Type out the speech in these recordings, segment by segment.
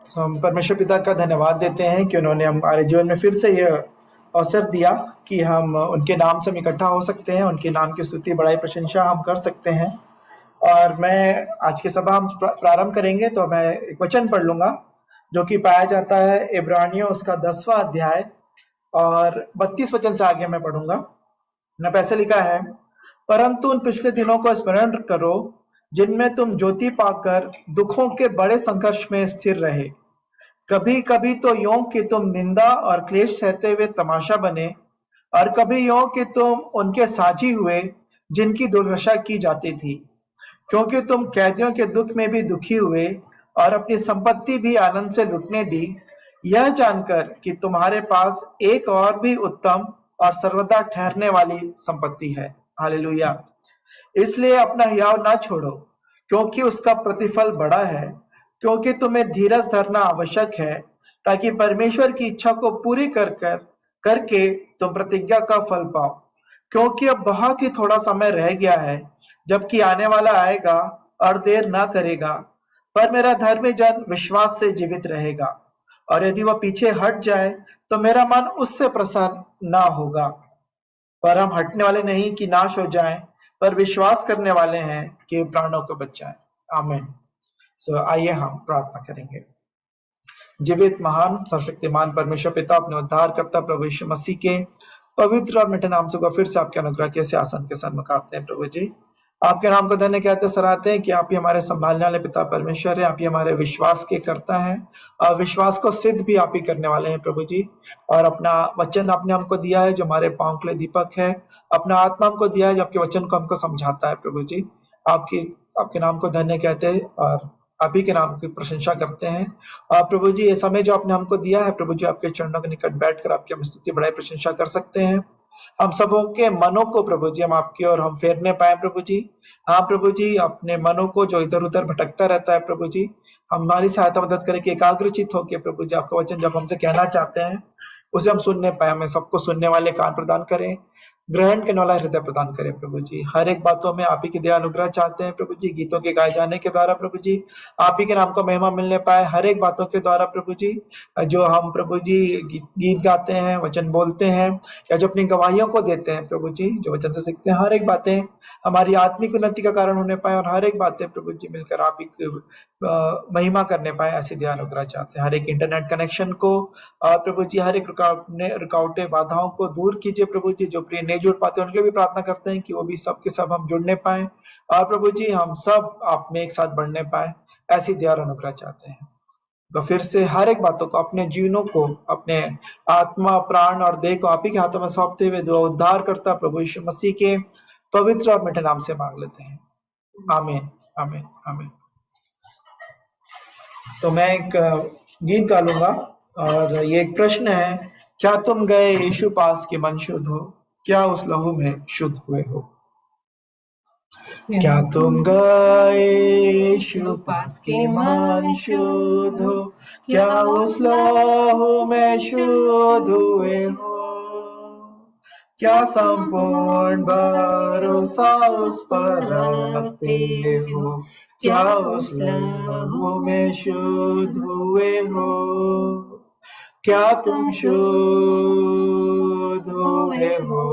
तो हम परमेश्वर पिता का धन्यवाद देते हैं कि उन्होंने हमारे जीवन में फिर से यह अवसर दिया कि हम उनके नाम से हम इकट्ठा हो सकते हैं, उनके नाम की स्तुति बड़ाई प्रशंसा हम कर सकते हैं। और मैं आज की सभा हम प्रारंभ करेंगे तो मैं एक वचन पढ़ लूंगा जो कि पाया जाता है इब्रानियों उसका 10वां अध्याय और 32 वचन से आगे मैं पढ़ूंगा। न पैसे लिखा है, परंतु उन पिछले दिनों को स्मरण करो जिनमें तुम ज्योति पाकर दुखों के बड़े संघर्ष में स्थिर रहे। कभी कभी तो यूं कि तुम निंदा और क्लेश सहते हुए तमाशा बने, और कभी यूं कि तुम उनके साझी हुए जिनकी दुर्दशा की जाती थी, क्योंकि तुम कैदियों के दुख में भी दुखी हुए और अपनी संपत्ति भी आनंद से लुटने दी, यह जानकर कि तुम्हारे पास एक और भी उत्तम और सर्वदा ठहरने वाली संपत्ति है। हालेलुया। इसलिए अपना हियाव ना छोड़ो, क्योंकि उसका प्रतिफल बड़ा है। क्योंकि तुम्हें धीरज धरना आवश्यक है, ताकि परमेश्वर की इच्छा को पूरी करके तुम प्रतिज्ञा का फल पाओ। क्योंकि अब बहुत ही थोड़ा समय रह गया है, जबकि आने वाला आएगा और देर ना करेगा। पर मेरा धर्मी जन विश्वास से जीवित रहेगा, और यदि वह पीछे हट जाए तो मेरा मन उससे प्रसन्न ना होगा। पर हम हटने वाले नहीं कि नाश हो जाएं, पर विश्वास करने वाले हैं कि प्राणों को बचाएं। आमीन। आइए हम प्रार्थना करेंगे। जीवित महान सर्वशक्तिमान परमेश्वर पिता, अपने उद्धारकर्ता प्रभु यीशु मसीह के पवित्र और मिठे नाम से फिर से आपके अनुग्रह के आसन के सन्मुख आते हैं। प्रभु जी, आपके नाम को धन्य कहते सराहते हैं कि आप ही हमारे संभालने वाले पिता परमेश्वर है, आप ही हमारे विश्वास के करता है और विश्वास को सिद्ध भी आप ही करने वाले हैं प्रभु जी। और अपना वचन आपने हमको दिया है जो हमारे पांव के लिए दीपक है, अपना आत्मा हमको दिया है जो आपके वचन को हमको समझाता है। प्रभु जी, आपके नाम को धन्य कहते हैं और आप ही के नाम की प्रशंसा करते हैं। और प्रभु जी, ये समय जो आपने हमको दिया है प्रभु जी, आपके चरणों के निकट बैठकर आपकी हम स्तुति बड़ाई प्रशंसा कर सकते हैं। हम सबों के मनों को प्रभु जी हम आपकी ओर हम फेरने पाए प्रभु जी। हाँ प्रभु जी, अपने मनों को जो इधर उधर भटकता रहता है प्रभु जी, हमारी सहायता मदद करें कि एकाग्रचित होकर प्रभु जी आपका वचन जब हमसे कहना चाहते हैं उसे हम सुनने पाए। हमें सबको सुनने वाले कान प्रदान करें, ग्रहण करने वाला हृदय प्रदान करें प्रभु जी। हर एक बातों में आप ही की दया अनुग्रह चाहते हैं प्रभु जी। गीतों के गाए जाने के द्वारा प्रभु जी आप ही के नाम को महिमा मिलने पाए। हर एक बातों के द्वारा प्रभु जी जो हम प्रभु जी गीत गाते हैं, वचन बोलते हैं या जो अपनी गवाहियों को देते हैं प्रभु जी, जो वचन से सीखते हैं, हर एक बातें हमारी आत्मिक उन्नति का कारण होने पाए और हर एक बातें प्रभु जी मिलकर आप ही महिमा करने पाए। ऐसी दया अनुग्रह चाहते हैं। हर एक इंटरनेट कनेक्शन को प्रभु जी हर एक रुकावटें बाधाओं को दूर कीजिए प्रभु जी। जो प्रिय नहीं जुड़ पाते उनके लिए भी प्रार्थना करते हैं कि वो भी सब के सब हम जुड़ने पाए और प्रभु जी हम सब आप में एक साथ बढ़ने पाए। ऐसी दया और अनुग्रह चाहते हैं। तो फिर से हर एक बातों को, अपने जीवनों को, अपने आत्मा प्राण और देह को आप ही के हाथों में सौंपते हुए दुआ उद्धार करता प्रभु यीशु मसीह के पवित्र और मीठे नाम से मांग लेते हैं। आमीन आमीन आमीन। तो मैं एक गीत गालूंगा और ये एक प्रश्न है, क्या तुम गए यीशु पास के मन शुद्ध हो, क्या उस लहू में शुद्ध हुए हो। क्या तुम गए यीशु पास के मन शुद्ध हो, क्या उस लहू में शुद्ध हुए हो। क्या संपूर्ण भरोसा उस पर रखते हो, क्या उस लहू में शुद्ध हुए हो। क्या तुम शुद्ध हुए हो,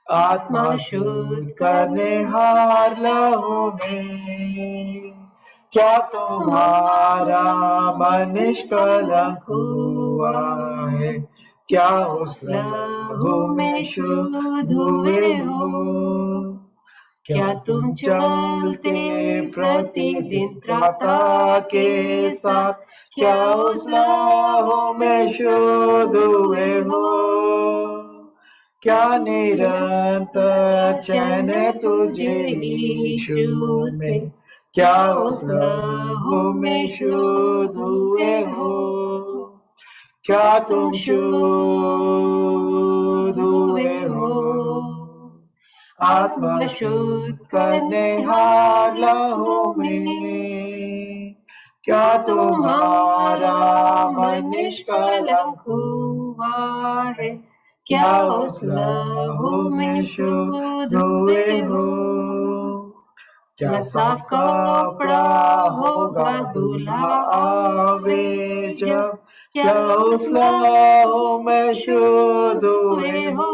आत्मा शुद्ध करने हार लहू में। क्या तुम्हारा मन निष्कलंक हुआ है, क्या उस लहू में शुद्ध हुए हो। क्या तुम चलते प्रतिदिन त्राता के साथ, क्या उस लहू में शुद्ध हुए हो। क्या निरंतर चैन तुझे यीशु में, क्या उस लहू में शुद्ध हुए हो। क्या तुम शुद्ध हुए हो, आत्मा शुद्ध करने हार लहू में। क्या तुम्हारा मन निष्कलंक हुआ है, क्या उस लहू में शुद्ध हुए हो। क्या साफ कपड़ा होगा दूल्हा आवे जब, क्या उस लहू में शुद्ध हुए हो।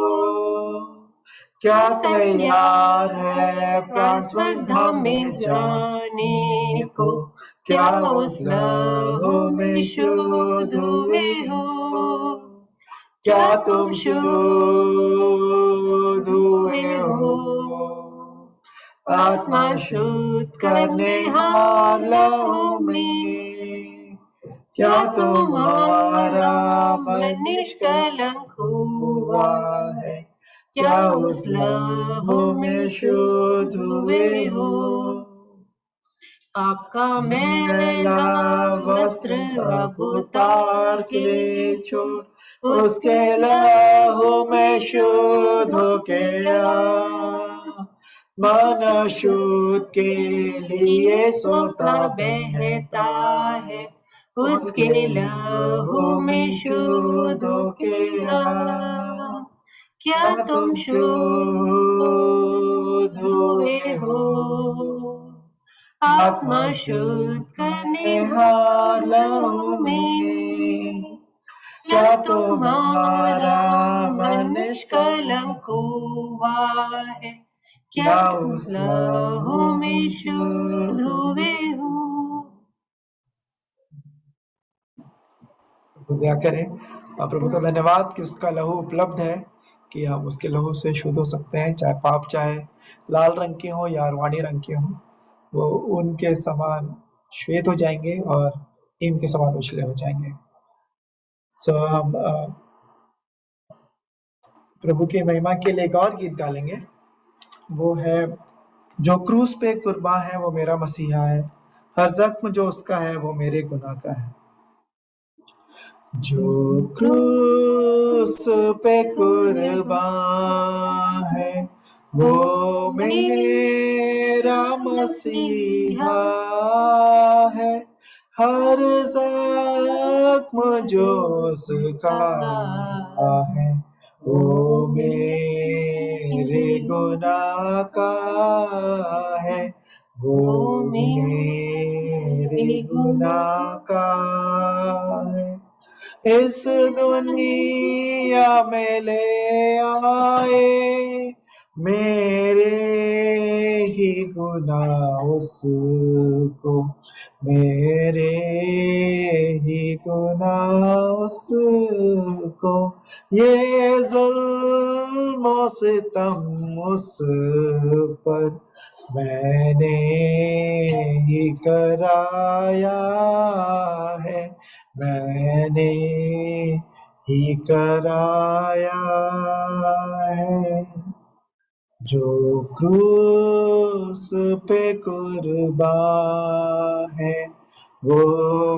क्या तैयार है प्राण स्वर्ग धाम में जाने को, क्या उस लहू में शुद्ध हुए हो। क्या तुम शुद्ध हुए हो। आत्मा शुद्ध करने हार लहू में, क्या तुम्हारा मन निष्कलंक हुआ है। क्या उस लहू में शुद्ध हुए हो। आपका मैला वस्त्र अब उतार के छोड़, उसके लहू में शुद्ध होके आ। मन शुद्ध के लिए सोता बहता है, उसके लहू में शुद्ध होके आ। क्या तुम शुद्ध हुए हो। आत्मा शुद्ध करने हार लहू में, क्या तुम्हारा मन निष्कलंक हुआ है। क्या उस लहू में शुद्ध हुए हो। दया करें, प्रभु का धन्यवाद कि उसका लहू उपलब्ध है, कि हम उसके लहू से शुद्ध हो सकते हैं। चाहे पाप चाहे लाल रंग के हो या अरवानी रंग के हो, वो उनके समान श्वेत हो जाएंगे और हिम के समान उछले हो जाएंगे। हम प्रभु की महिमा के लिए एक और गीत गा लेंगे। वो है, जो क्रूस पे कुर्बान है वो मेरा मसीहा है, हर जख्म जो उसका है वो मेरे गुनाह का है। जो क्रूस पे कुर्बान है वो मेरा मसीहा है, हर जख्म जो उसका है वो मेरे गुनाह का है, वो मेरे गुनाह का है। इस दुनिया में ले आए मेरे ही गुनाह उसको, मेरे ही गुनाह उसको। ये जुल्म सितम उस पर मैंने ही कराया है, मैंने ही कराया है। जो क्रूस पे कुर्बान है वो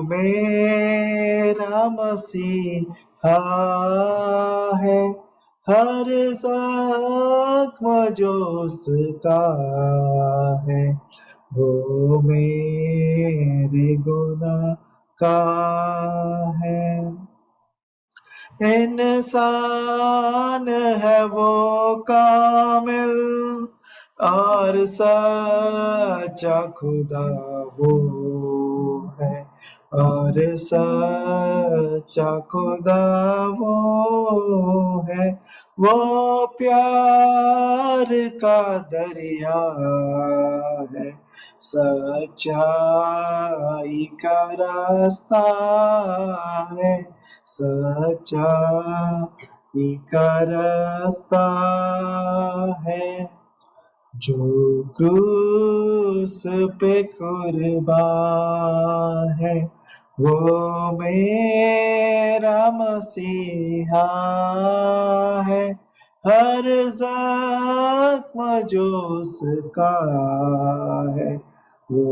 मेरा मसीहा है, हर जख्म जो उसका है वो मेरे गुनाह का है। इंसान है वो कामिल और सच्चा खुदा वो है, और सच्चा खुदा वो है। वो प्यार का दरिया है, सच्चाई का रास्ता है, सच्चाई का रास्ता है। जो क्रूस पे कुर्बान है वो मेरा मसीहा है, हर जख्म जो उसका है वो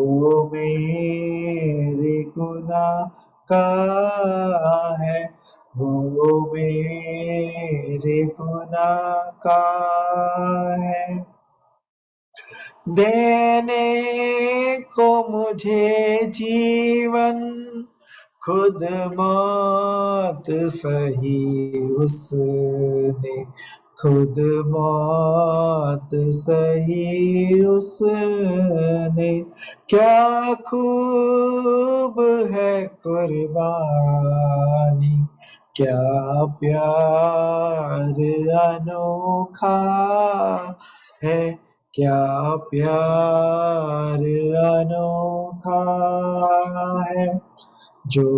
मेरे गुनाह का है, वो मेरे गुनाह का है। देने को मुझे जीवन खुद मौत सही उसने, खुद मौत सही उसने, क्या खूब है कुर्बानी, क्या प्यार अनोखा है, क्या प्यार अनोखा है, जो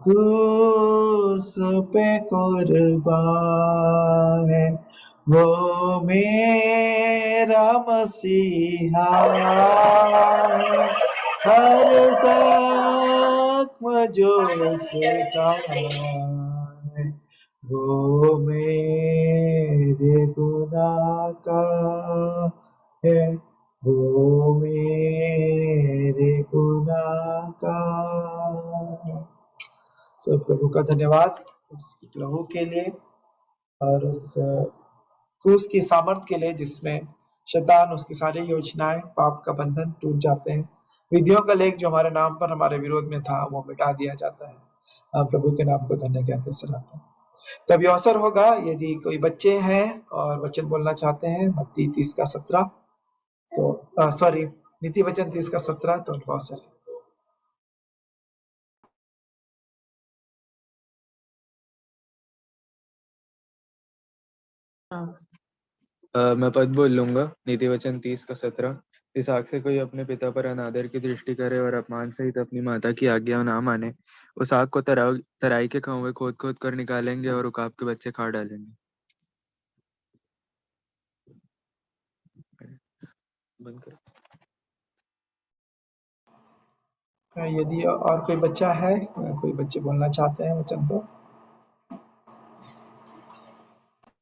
क्रूस पे कुर्बान है, वो मेरा मसीहा है। हर जख्म जो उसका है, वो मेरे गुनाह का है, वो मेरे गुनाह का है। सो प्रभु का धन्यवाद उस लहू के लिए और उस क्रूस की सामर्थ के लिए जिसमें शैतान उसकी सारी योजनाएं पाप का बंधन टूट जाते हैं। विधियों का लेख जो हमारे नाम पर हमारे विरोध में था वो मिटा दिया जाता है। आप प्रभु के नाम को धन्य कहते सराहते हैं। तो अभी अवसर होगा यदि कोई बच्चे हैं और वचन बोलना चाहते हैं मत्ती 30:17 तो सॉरी नीति वचन 30:17 तो उनको अवसर है। मैं पद बोल लूंगा। नीति वचन 30:17। इस आग से कोई अपने पिता पर अनादर की दृष्टि करे और अपमान सहित अपनी माता की आज्ञा ना माने, उस आग को तराई के कौवे खोद खोद कर निकालेंगे और उकाब के बच्चे खा डालेंगे। बंद करो। यदि और कोई बच्चा है, कोई बच्चे बोलना चाहते हैं वचन तो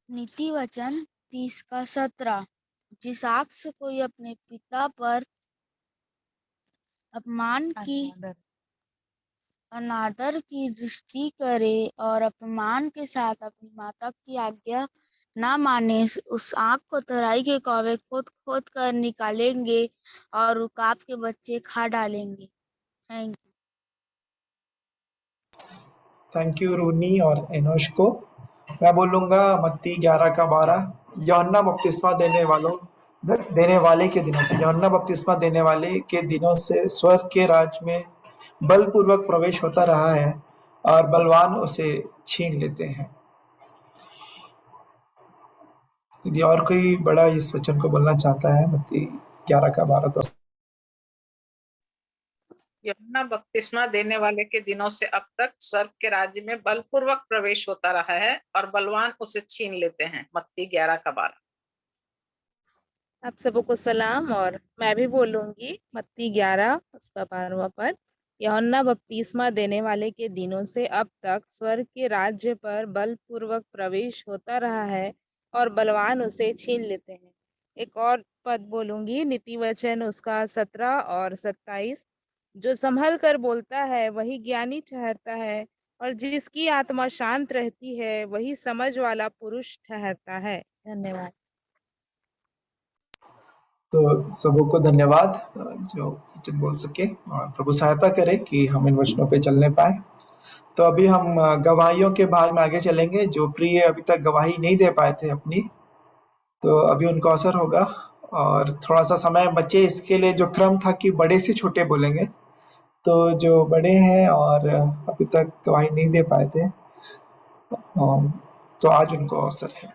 नीति वचन 30:17। जिस आग से कोई अपने पिता पर अनादर की दृष्टि करे और अपमान के साथ अपनी माता की आज्ञा ना माने, उस आग को तराई के कौवे खोद खोद कर निकालेंगे और उकाब के बच्चे खा डालेंगे। Thank you. थैंक यू रूनी और एनोश को। मैं बोलूँगा मत्ती 11:12। यूहन्ना बपतिस्मा देने वाले के दिनों से, यूहन्ना बपतिस्मा देने वाले के दिनों से स्वर्ग के राज्य में बलपूर्वक प्रवेश होता रहा है और बलवान उसे छीन लेते हैं। यदि और कोई बड़ा इस वचन को बोलना चाहता है मत्ती 11:12 तो यूहन्ना बपतिस्मा देने वाले के दिनों से अब तक स्वर्ग के राज्य में बलपूर्वक प्रवेश होता रहा है और बलवान उसे छीन लेते हैं। मत्ती 11:12। आप सबको सलाम और मैं भी बोलूंगी मत्ती 11 उसका 12वां पद। यूहन्ना बपतिस्मा देने वाले के दिनों से अब तक स्वर्ग के राज्य पर बलपूर्वक प्रवेश होता रहा है और बलवान उसे छीन लेते हैं। एक और पद बोलूंगी नीति वचन उसका 17 और 27। जो संभल कर बोलता है वही ज्ञानी ठहरता है और जिसकी आत्मा शांत रहती है वही समझ वाला पुरुष ठहरता है। धन्यवाद। तो सबको धन्यवाद जो वचन बोल सके और प्रभु सहायता करे कि हम इन वचनों पे चलने पाए। तो अभी हम गवाहियों के भाग में आगे चलेंगे। जो प्रिय अभी तक गवाही नहीं दे पाए थे अपनी, तो अभी उनको अवसर होगा और थोड़ा सा समय बचे इसके लिए। जो क्रम था कि बड़े से छोटे बोलेंगे, तो जो बड़े हैं और अभी तक गवाही नहीं दे पाए थे तो आज उनको अवसर है।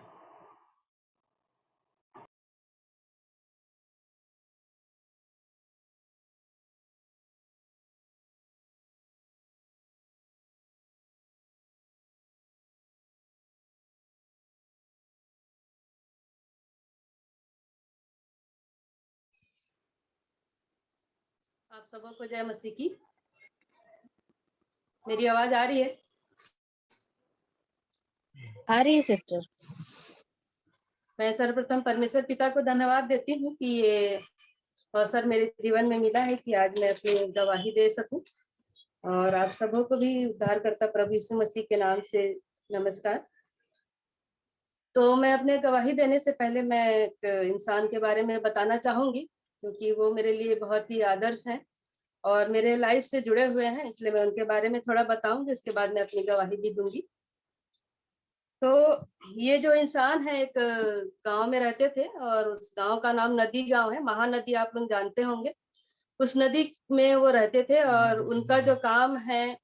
आप सबको जय मसीह की। मेरी आवाज आ रही है? आ रही है सिस्टर। मैं सर्वप्रथम परमेश्वर पिता को धन्यवाद देती हूँ कि ये अवसर मेरे जीवन में मिला है कि आज मैं अपनी गवाही दे सकूं। और आप सबों को भी उद्धारकर्ता प्रभु यीशु मसीह के नाम से नमस्कार। तो मैं अपने गवाही देने से पहले मैं एक इंसान के बारे में बताना चाहूंगी, क्योंकि वो मेरे लिए बहुत ही आदर्श हैं और मेरे लाइफ से जुड़े हुए हैं, इसलिए मैं उनके बारे में थोड़ा बताऊंगी, उसके बाद मैं अपनी गवाही भी दूंगी। तो ये जो इंसान है एक गांव में रहते थे और उस गांव का नाम नदी गांव है, महानदी आप लोग जानते होंगे। उस नदी में वो रहते थे और उनका जो काम है,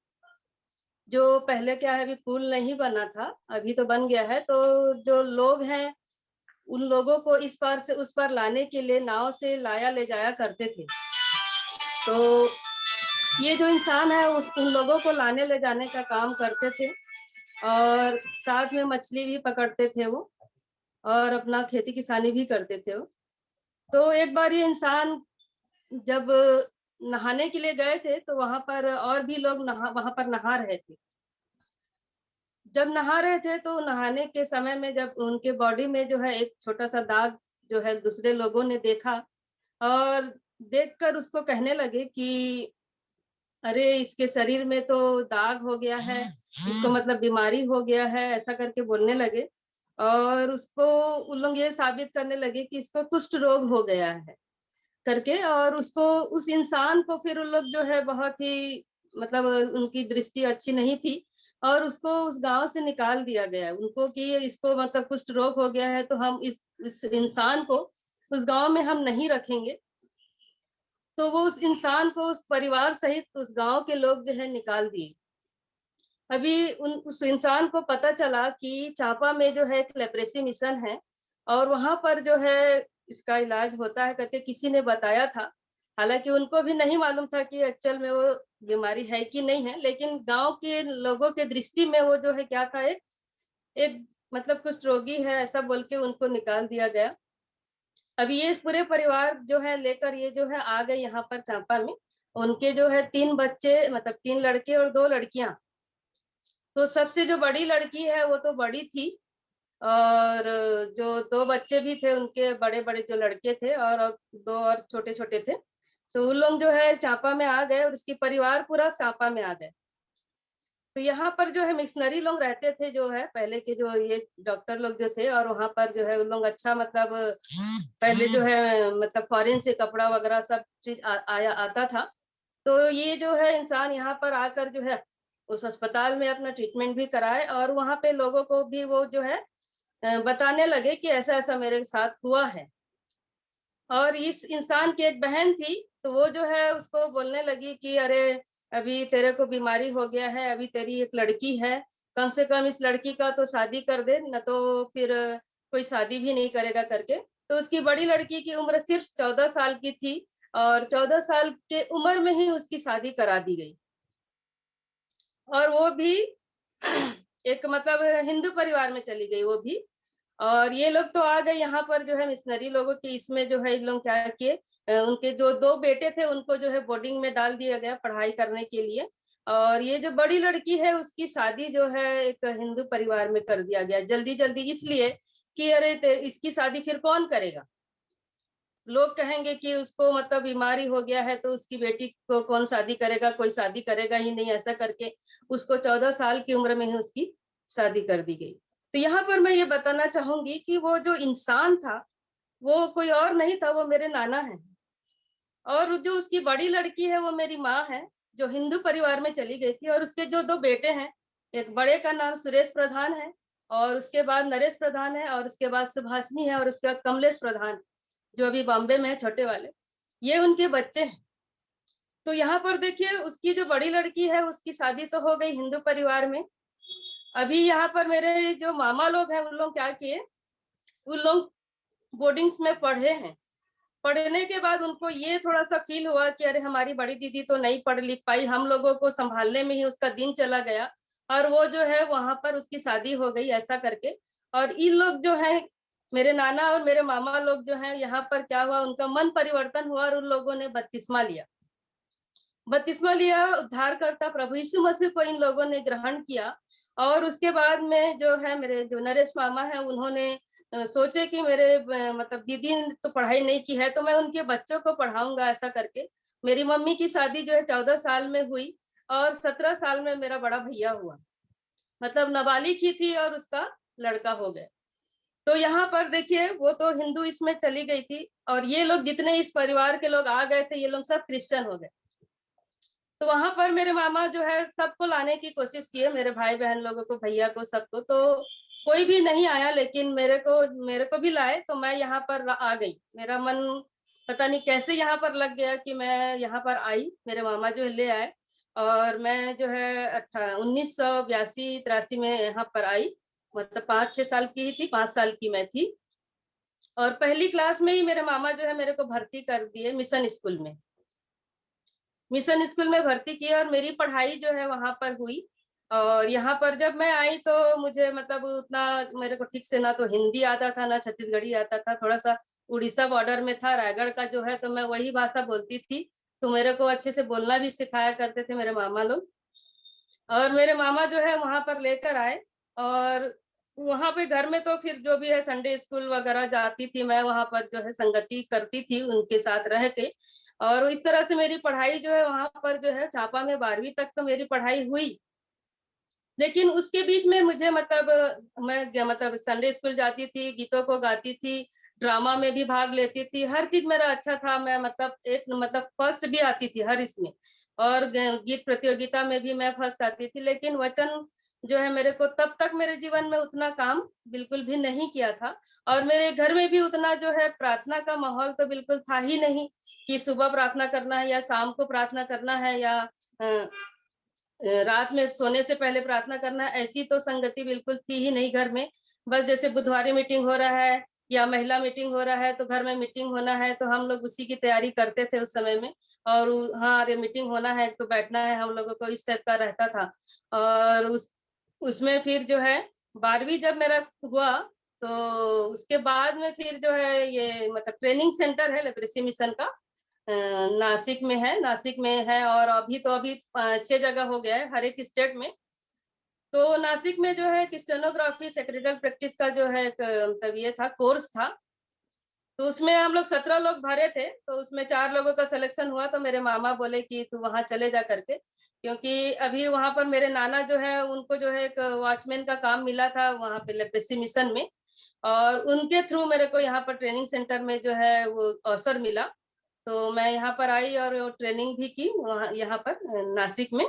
जो पहले क्या है, अभी पुल नहीं बना था, अभी तो बन गया है, तो जो लोग हैं उन लोगों को इस पार से उस पार लाने के लिए नाव से लाया ले जाया करते थे। तो ये जो इंसान है उन लोगों को लाने ले जाने का काम करते थे और साथ में मछली भी पकड़ते थे वो, और अपना खेती किसानी भी करते थे वो। तो एक बार ये इंसान जब नहाने के लिए गए थे तो वहां पर और भी लोग वहां पर नहा रहे थे। जब नहा रहे थे तो नहाने के समय में जब उनके बॉडी में जो है एक छोटा सा दाग जो है दूसरे लोगों ने देखा और देखकर उसको कहने लगे कि अरे इसके शरीर में तो दाग हो गया है, इसको मतलब बीमारी हो गया है, ऐसा करके बोलने लगे। और उसको उन लोग ये साबित करने लगे कि इसको कुष्ठ रोग हो गया है करके। और उसको उस इंसान को फिर उन लोग जो है बहुत ही मतलब उनकी दृष्टि अच्छी नहीं थी और उसको उस गांव से निकाल दिया गया उनको कि इसको मतलब कुष्ठ रोग हो गया है, तो हम इस इंसान को उस गांव में हम नहीं रखेंगे। तो वो उस इंसान को उस परिवार सहित उस गांव के लोग जो है निकाल दिए। अभी उस इंसान को पता चला कि चांपा में जो है एक लेप्रेसी मिशन है और वहां पर जो है इसका इलाज होता है करके किसी ने बताया था। हालांकि उनको भी नहीं मालूम था कि एक्चुअल में वो बीमारी है कि नहीं है, लेकिन गांव के लोगों के दृष्टि में वो जो है क्या था, एक मतलब कुष्ठ रोगी है ऐसा बोल के उनको निकाल दिया गया। अभी ये पूरे परिवार जो है लेकर ये जो है आ गए यहाँ पर चांपा में। उनके जो है 3 बच्चे, मतलब 3 लड़के और 2 लड़कियां। तो सबसे जो बड़ी लड़की है वो तो बड़ी थी और जो 2 बच्चे भी थे उनके बड़े बड़े जो लड़के थे और 2 और छोटे छोटे थे। तो उन लोग जो है चांपा में आ गए और उसकी परिवार पूरा चांपा में आ गए। तो यहाँ पर जो है मिशनरी लोग रहते थे, जो है पहले के जो ये डॉक्टर लोग जो थे, और वहां पर जो है उन लोग अच्छा मतलब पहले जो है मतलब फॉरेन से कपड़ा वगैरह सब चीज आया आता था। तो ये जो है इंसान यहाँ पर आकर जो है उस अस्पताल में अपना ट्रीटमेंट भी कराए और वहां पे लोगों को भी वो जो है बताने लगे कि ऐसा ऐसा मेरे साथ हुआ है। और इस इंसान की एक बहन थी, तो वो जो है उसको बोलने लगी कि अरे अभी तेरे को बीमारी हो गया है, अभी तेरी एक लड़की है, कम से कम इस लड़की का तो शादी कर दे, न तो फिर कोई शादी भी नहीं करेगा करके। तो उसकी बड़ी लड़की की उम्र सिर्फ 14 साल की थी और 14 साल के उम्र में ही उसकी शादी करा दी गई। और वो भी एक मतलब हिंदू परिवार में चली गई वो भी। और ये लोग तो आ गए यहाँ पर जो है मिशनरी लोगों के इसमें जो है इन लोग क्या किए, उनके जो 2 बेटे थे उनको जो है बोर्डिंग में डाल दिया गया पढ़ाई करने के लिए। और ये जो बड़ी लड़की है उसकी शादी जो है एक हिंदू परिवार में कर दिया गया जल्दी जल्दी, इसलिए कि अरे इसकी शादी फिर कौन करेगा। लोग कहेंगे कि उसको मतलब बीमारी हो गया है तो उसकी बेटी को कौन शादी करेगा, कोई शादी करेगा ही नहीं, ऐसा करके उसको 14 साल की उम्र में ही उसकी शादी कर दी गई। तो यहाँ पर मैं ये बताना चाहूंगी कि वो जो इंसान था वो कोई और नहीं था, वो मेरे नाना है। और जो उसकी बड़ी लड़की है वो मेरी माँ है, जो हिंदू परिवार में चली गई थी। और उसके जो 2 बेटे हैं, एक बड़े का नाम सुरेश प्रधान है और उसके बाद नरेश प्रधान है और उसके बाद सुभाषनी है और उसके बाद कमलेश प्रधान जो अभी बॉम्बे में है छोटे वाले, ये उनके बच्चे हैं। तो यहाँ पर देखिए उसकी जो बड़ी लड़की है उसकी शादी तो हो गई हिंदू परिवार में। अभी यहाँ पर मेरे जो मामा लोग हैं उन लोग क्या किए, उन लोग बोर्डिंग्स में पढ़े हैं। पढ़ने के बाद उनको ये थोड़ा सा फील हुआ कि अरे हमारी बड़ी दीदी तो नहीं पढ़ लिख पाई, हम लोगों को संभालने में ही उसका दिन चला गया और वो जो है वहां पर उसकी शादी हो गई ऐसा करके। और इन लोग जो है मेरे नाना और मेरे मामा लोग जो है यहाँ पर क्या हुआ, उनका मन परिवर्तन हुआ और उन लोगों ने बपतिस्मा लिया। बपतिस्मा लिया, उद्धारकर्ता प्रभु यीशु मसीह को इन लोगों ने ग्रहण किया। और उसके बाद में जो है मेरे जो नरेश मामा है उन्होंने सोचे कि मेरे मतलब दीदी ने तो पढ़ाई नहीं की है तो मैं उनके बच्चों को पढ़ाऊंगा ऐसा करके। मेरी मम्मी की शादी जो है 14 साल में हुई और 17 साल में मेरा बड़ा भैया हुआ, मतलब नाबालिग ही थी और उसका लड़का हो गया। तो यहाँ पर देखिए वो तो हिंदू इसमें चली गई थी और ये लोग जितने इस परिवार के लोग आ गए थे ये लोग सब क्रिश्चियन हो गए। तो वहां पर मेरे मामा जो है सबको लाने की कोशिश किए, मेरे भाई बहन लोगों को, भैया को, सबको। तो कोई भी नहीं आया, लेकिन मेरे को भी लाए तो मैं यहाँ पर आ गई। मेरा मन पता नहीं कैसे यहाँ पर लग गया कि मैं यहाँ पर आई, मेरे मामा जो है ले आए, और मैं जो है 1982-83 में यहाँ पर आई। मतलब 5-6 साल की ही थी, 5 साल की मैं थी। और पहली क्लास में ही मेरे मामा जो है मेरे को भर्ती कर दिए मिशन स्कूल में। मिशन स्कूल में भर्ती किया और मेरी पढ़ाई जो है वहां पर हुई। और यहाँ पर जब मैं आई तो मुझे मतलब उतना मेरे को ठीक से ना तो हिंदी आता था ना छत्तीसगढ़ी आता था, थोड़ा सा उड़ीसा बॉर्डर में था, रायगढ़ का जो है, तो मैं वही भाषा बोलती थी। तो मेरे को अच्छे से बोलना भी सिखाया करते थे मेरे मामा लोग। और मेरे मामा जो है वहां पर लेकर आए, और वहां पे घर में तो फिर जो भी है संडे स्कूल वगैरह जाती थी मैं, वहां पर जो है संगति करती थी उनके साथ रह के। और इस तरह से मेरी पढ़ाई जो है वहां पर जो है चापा में 12वीं तक तो मेरी पढ़ाई हुई। लेकिन उसके बीच में मुझे मतलब मैं मतलब संडे स्कूल जाती थी, गीतों को गाती थी, ड्रामा में भी भाग लेती थी, हर चीज मेरा अच्छा था। मैं मतलब एक मतलब फर्स्ट भी आती थी हर इसमें, और गीत प्रतियोगिता में भी मैं फर्स्ट आती थी। लेकिन वचन जो है मेरे को तब तक मेरे जीवन में उतना काम बिल्कुल भी नहीं किया था। और मेरे घर में भी उतना जो है प्रार्थना का माहौल तो बिल्कुल था ही नहीं, कि सुबह प्रार्थना करना है या शाम को प्रार्थना करना है या रात में सोने से पहले प्रार्थना करना, ऐसी तो संगति बिल्कुल थी ही नहीं घर में। बस जैसे बुधवारी मीटिंग हो रहा है या महिला मीटिंग हो रहा है तो घर में मीटिंग होना है, तो हम लोग उसी की तैयारी करते थे उस समय में। और हाँ, अरे मीटिंग होना है तो बैठना है हम लोगों को, इस टाइप का रहता था। और उसमें फिर जो है 12वीं जब मेरा हुआ, तो उसके बाद में फिर जो है ये मतलब ट्रेनिंग सेंटर है लेप्रेसी मिशन का, नासिक में है, नासिक में है। और अभी 6 जगह हो गया है हर एक स्टेट में। तो नासिक में जो है स्टेनोग्राफी सेक्रेटरी प्रैक्टिस का जो है मतलब ये था, कोर्स था। तो उसमें हम लोग 17 लोग भरे थे, तो उसमें 4 लोगों का सिलेक्शन हुआ। तो मेरे मामा बोले कि तू वहां चले जा करके, क्योंकि अभी वहां पर मेरे नाना जो है उनको जो है एक वॉचमैन का काम मिला था वहां पे लेप्रेसी मिशन में, और उनके थ्रू मेरे को यहाँ पर ट्रेनिंग सेंटर में जो है वो अवसर मिला। तो मैं यहाँ पर आई और ट्रेनिंग भी की वहाँ यहाँ पर नासिक में।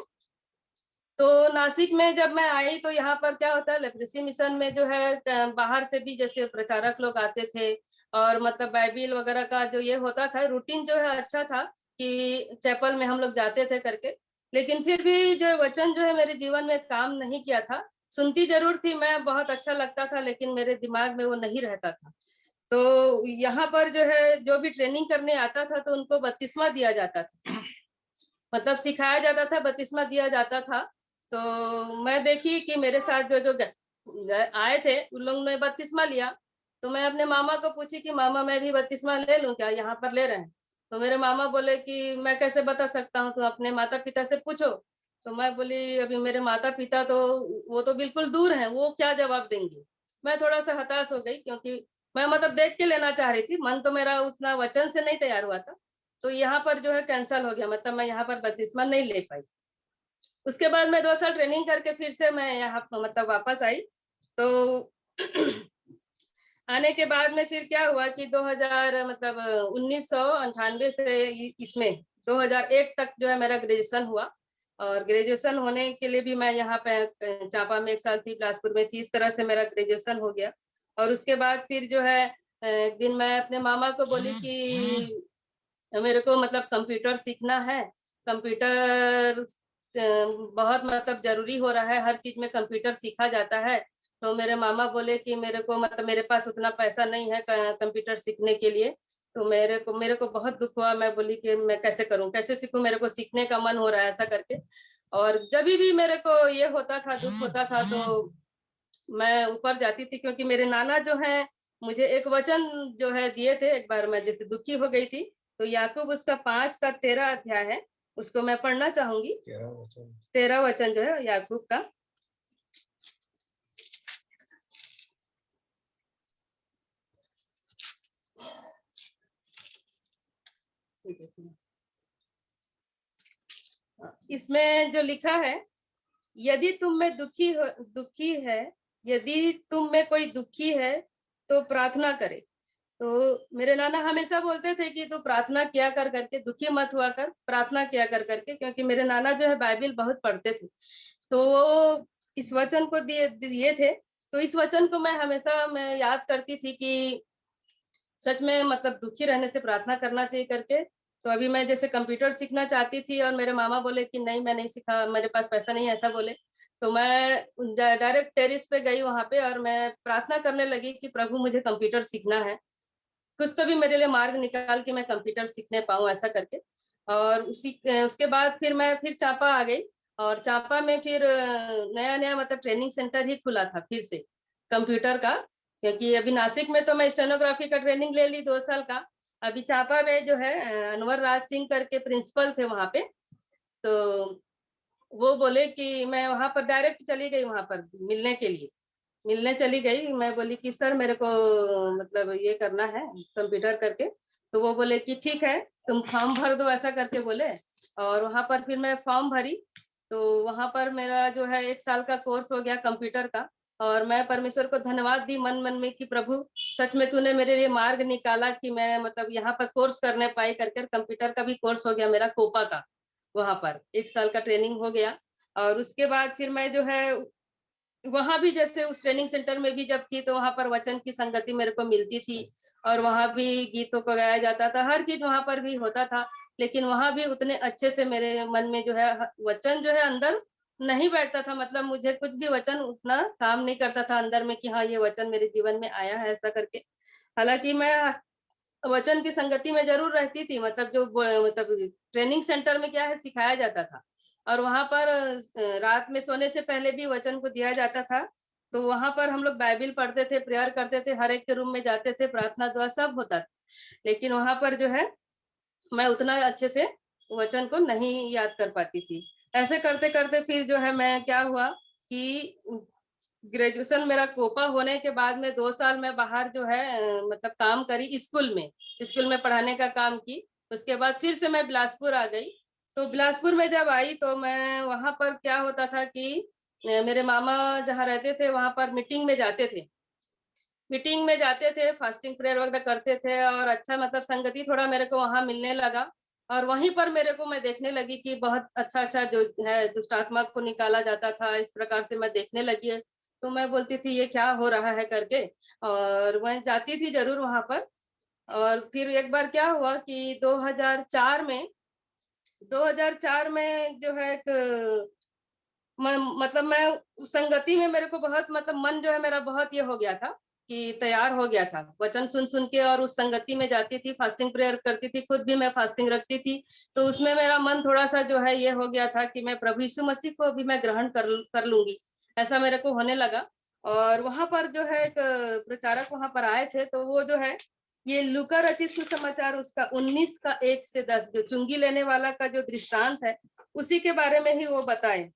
तो नासिक में जब मैं आई तो यहाँ पर क्या होता है, लेप्रेसी मिशन में जो है बाहर से भी जैसे प्रचारक लोग आते थे, और मतलब बाइबिल वगैरह का जो ये होता था रूटीन जो है अच्छा था, कि चैपल में हम लोग जाते थे करके। लेकिन फिर भी जो वचन जो है मेरे जीवन में काम नहीं किया था। सुनती जरूर थी मैं, बहुत अच्छा लगता था, लेकिन मेरे दिमाग में वो नहीं रहता था। तो यहाँ पर जो है जो भी ट्रेनिंग करने आता था तो उनको बपतिस्मा दिया जाता था, मतलब सिखाया जाता था, बपतिस्मा दिया जाता था। तो मैं देखी कि मेरे साथ जो जो आए थे उन लोगों ने बपतिस्मा लिया। तो मैं अपने मामा को पूछी कि मामा मैं भी बपतिस्मा ले लूं क्या, यहाँ पर ले रहे हैं। तो मेरे मामा बोले कि मैं कैसे बता सकता हूँ, तो अपने माता पिता से पूछो। तो मैं बोली अभी मेरे माता पिता तो वो तो बिल्कुल दूर हैं, वो क्या जवाब देंगे। मैं थोड़ा सा हताश हो गई, क्योंकि मैं मतलब देख के लेना चाह रही थी, मन तो मेरा उतना वचन से नहीं तैयार हुआ था। तो यहाँ पर जो है कैंसल हो गया, मतलब मैं यहाँ पर बपतिस्मा नहीं ले पाई। उसके बाद मैं 2 साल ट्रेनिंग करके फिर से मैं यहाँ मतलब वापस आई। तो आने के बाद में फिर क्या हुआ कि 2000 मतलब 1998 से इसमें 2001 तक जो है मेरा ग्रेजुएशन हुआ। और ग्रेजुएशन होने के लिए भी मैं यहाँ पे चांपा में 1 साल थी, बिलासपुर में थी, इस तरह से मेरा ग्रेजुएशन हो गया। और उसके बाद फिर जो है एक दिन मैं अपने मामा को बोली कि मेरे को मतलब कंप्यूटर सीखना है, कंप्यूटर बहुत मतलब जरूरी हो रहा है, हर चीज में कंप्यूटर सीखा जाता है। तो मेरे मामा बोले कि मेरे को मतलब मेरे पास उतना पैसा नहीं है कंप्यूटर सीखने के लिए। तो मेरे को बहुत दुख हुआ, मैं बोली कि मैं कैसे करूं, कैसे सीखूं, मेरे को सीखने का मन हो रहा है ऐसा करके। और जब भी मेरे को ये होता था, दुख होता था, तो मैं ऊपर जाती थी, क्योंकि मेरे नाना जो है मुझे एक वचन जो है दिए थे। एक बार मैं जैसे दुखी हो गई थी, तो याकूब उसका 5 का 13 अध्याय है, उसको मैं पढ़ना चाहूंगी। 13 वचन जो है याकूब का। इसमें जो लिखा है, यदि तुम में दुखी है, यदि तुम में कोई दुखी है तो प्रार्थना करे। तो मेरे नाना हमेशा बोलते थे कि तू प्रार्थना किया कर करके, दुखी मत हुआ कर, प्रार्थना किया कर करके, क्योंकि मेरे नाना जो है बाइबिल बहुत पढ़ते थे। तो वो इस वचन को दिए थे तो इस वचन को मैं याद करती थी कि सच में मतलब दुखी रहने से प्रार्थना करना चाहिए करके। तो अभी मैं जैसे कंप्यूटर सीखना चाहती थी और मेरे मामा बोले कि नहीं मैं नहीं सीखा, मेरे पास पैसा नहीं है, ऐसा बोले। तो मैं डायरेक्ट टेरिस पे गई वहां पे और मैं प्रार्थना करने लगी कि प्रभु मुझे कंप्यूटर सीखना है, कुछ तो भी मेरे लिए मार्ग निकाल के मैं कंप्यूटर सीखने पाऊँ, ऐसा करके। और उसके बाद फिर मैं फिर चांपा आ गई और चांपा में फिर नया नया मतलब ट्रेनिंग सेंटर ही खुला था फिर से कंप्यूटर का, क्योंकि अभी नासिक में तो मैं स्टेनोग्राफी का ट्रेनिंग ले ली 2 साल का। अभी चांपा में जो है अनवर राज सिंह करके प्रिंसिपल थे वहां पे, तो वो बोले कि मैं वहां पर डायरेक्ट चली गई वहां पर मिलने के लिए। मिलने चली गई, मैं बोली कि सर मेरे को मतलब ये करना है कंप्यूटर करके। तो वो बोले कि ठीक है तुम फॉर्म भर दो, ऐसा करके बोले। और वहां पर फिर मैं फॉर्म भरी, तो वहां पर मेरा जो है 1 साल का कोर्स हो गया कंप्यूटर का। और मैं परमेश्वर को धन्यवाद दी मन मन में कि प्रभु सच में तूने मेरे लिए मार्ग निकाला कि मैं मतलब यहाँ पर कोर्स करने पाई करके। कंप्यूटर का भी कोर्स हो गया मेरा कोपा का, वहां पर 1 साल का ट्रेनिंग हो गया। और उसके बाद फिर मैं जो है वहां भी जैसे उस ट्रेनिंग सेंटर में भी जब थी तो वहां पर वचन की संगति मेरे को मिलती थी और वहां भी गीतों को गाया जाता था, हर चीज वहां पर भी होता था। लेकिन वहां भी उतने अच्छे से मेरे मन में जो है वचन जो है अंदर नहीं बैठता था, मतलब मुझे कुछ भी वचन उतना काम नहीं करता था अंदर में कि हाँ ये वचन मेरे जीवन में आया है, ऐसा करके। हालांकि मैं वचन की संगति में जरूर रहती थी, मतलब जो मतलब ट्रेनिंग सेंटर में क्या है सिखाया जाता था और वहां पर रात में सोने से पहले भी वचन को दिया जाता था। तो वहां पर हम लोग बाइबिल पढ़ते थे, प्रेयर करते थे, हर एक के रूम में जाते थे, प्रार्थना दुआ सब होता था। लेकिन वहां पर जो है मैं उतना अच्छे से वचन को नहीं याद कर पाती थी। ऐसे करते करते फिर जो है मैं क्या हुआ कि ग्रेजुएशन मेरा कोपा होने के बाद में 2 साल मैं बाहर जो है मतलब काम करी स्कूल में पढ़ाने का काम की। उसके बाद फिर से मैं बिलासपुर आ गई। तो बिलासपुर में जब आई तो मैं वहां पर क्या होता था कि मेरे मामा जहाँ रहते थे वहां पर मीटिंग में जाते थे, फास्टिंग प्रेयर वगैरह करते थे और अच्छा मतलब संगति थोड़ा मेरे को वहां मिलने लगा। और वहीं पर मेरे को मैं देखने लगी कि बहुत अच्छा अच्छा जो है दुष्ट आत्मा को निकाला जाता था, इस प्रकार से मैं देखने लगी। तो मैं बोलती थी ये क्या हो रहा है करके, और मैं जाती थी जरूर वहां पर। और फिर एक बार क्या हुआ कि 2004 में जो है एक मतलब मैं उस संगति में मेरे को बहुत मतलब मन जो है मेरा बहुत ये हो गया था कि तैयार हो गया था वचन सुन सुन के। और उस संगति में जाती थी, फास्टिंग प्रेयर करती थी, खुद भी मैं फास्टिंग रखती थी। तो उसमें मेरा मन थोड़ा सा जो है ये हो गया था कि मैं प्रभु यीशु मसीह को भी मैं ग्रहण कर लूंगी, ऐसा मेरे को होने लगा। और वहां पर जो है एक प्रचारक वहां पर आए थे, तो वो जो है ये लूका रचित सुसमाचार उसका 19 का 1 से 10 जो चुंगी लेने वाला का जो दृष्टांत है उसी के बारे में ही वो बताए।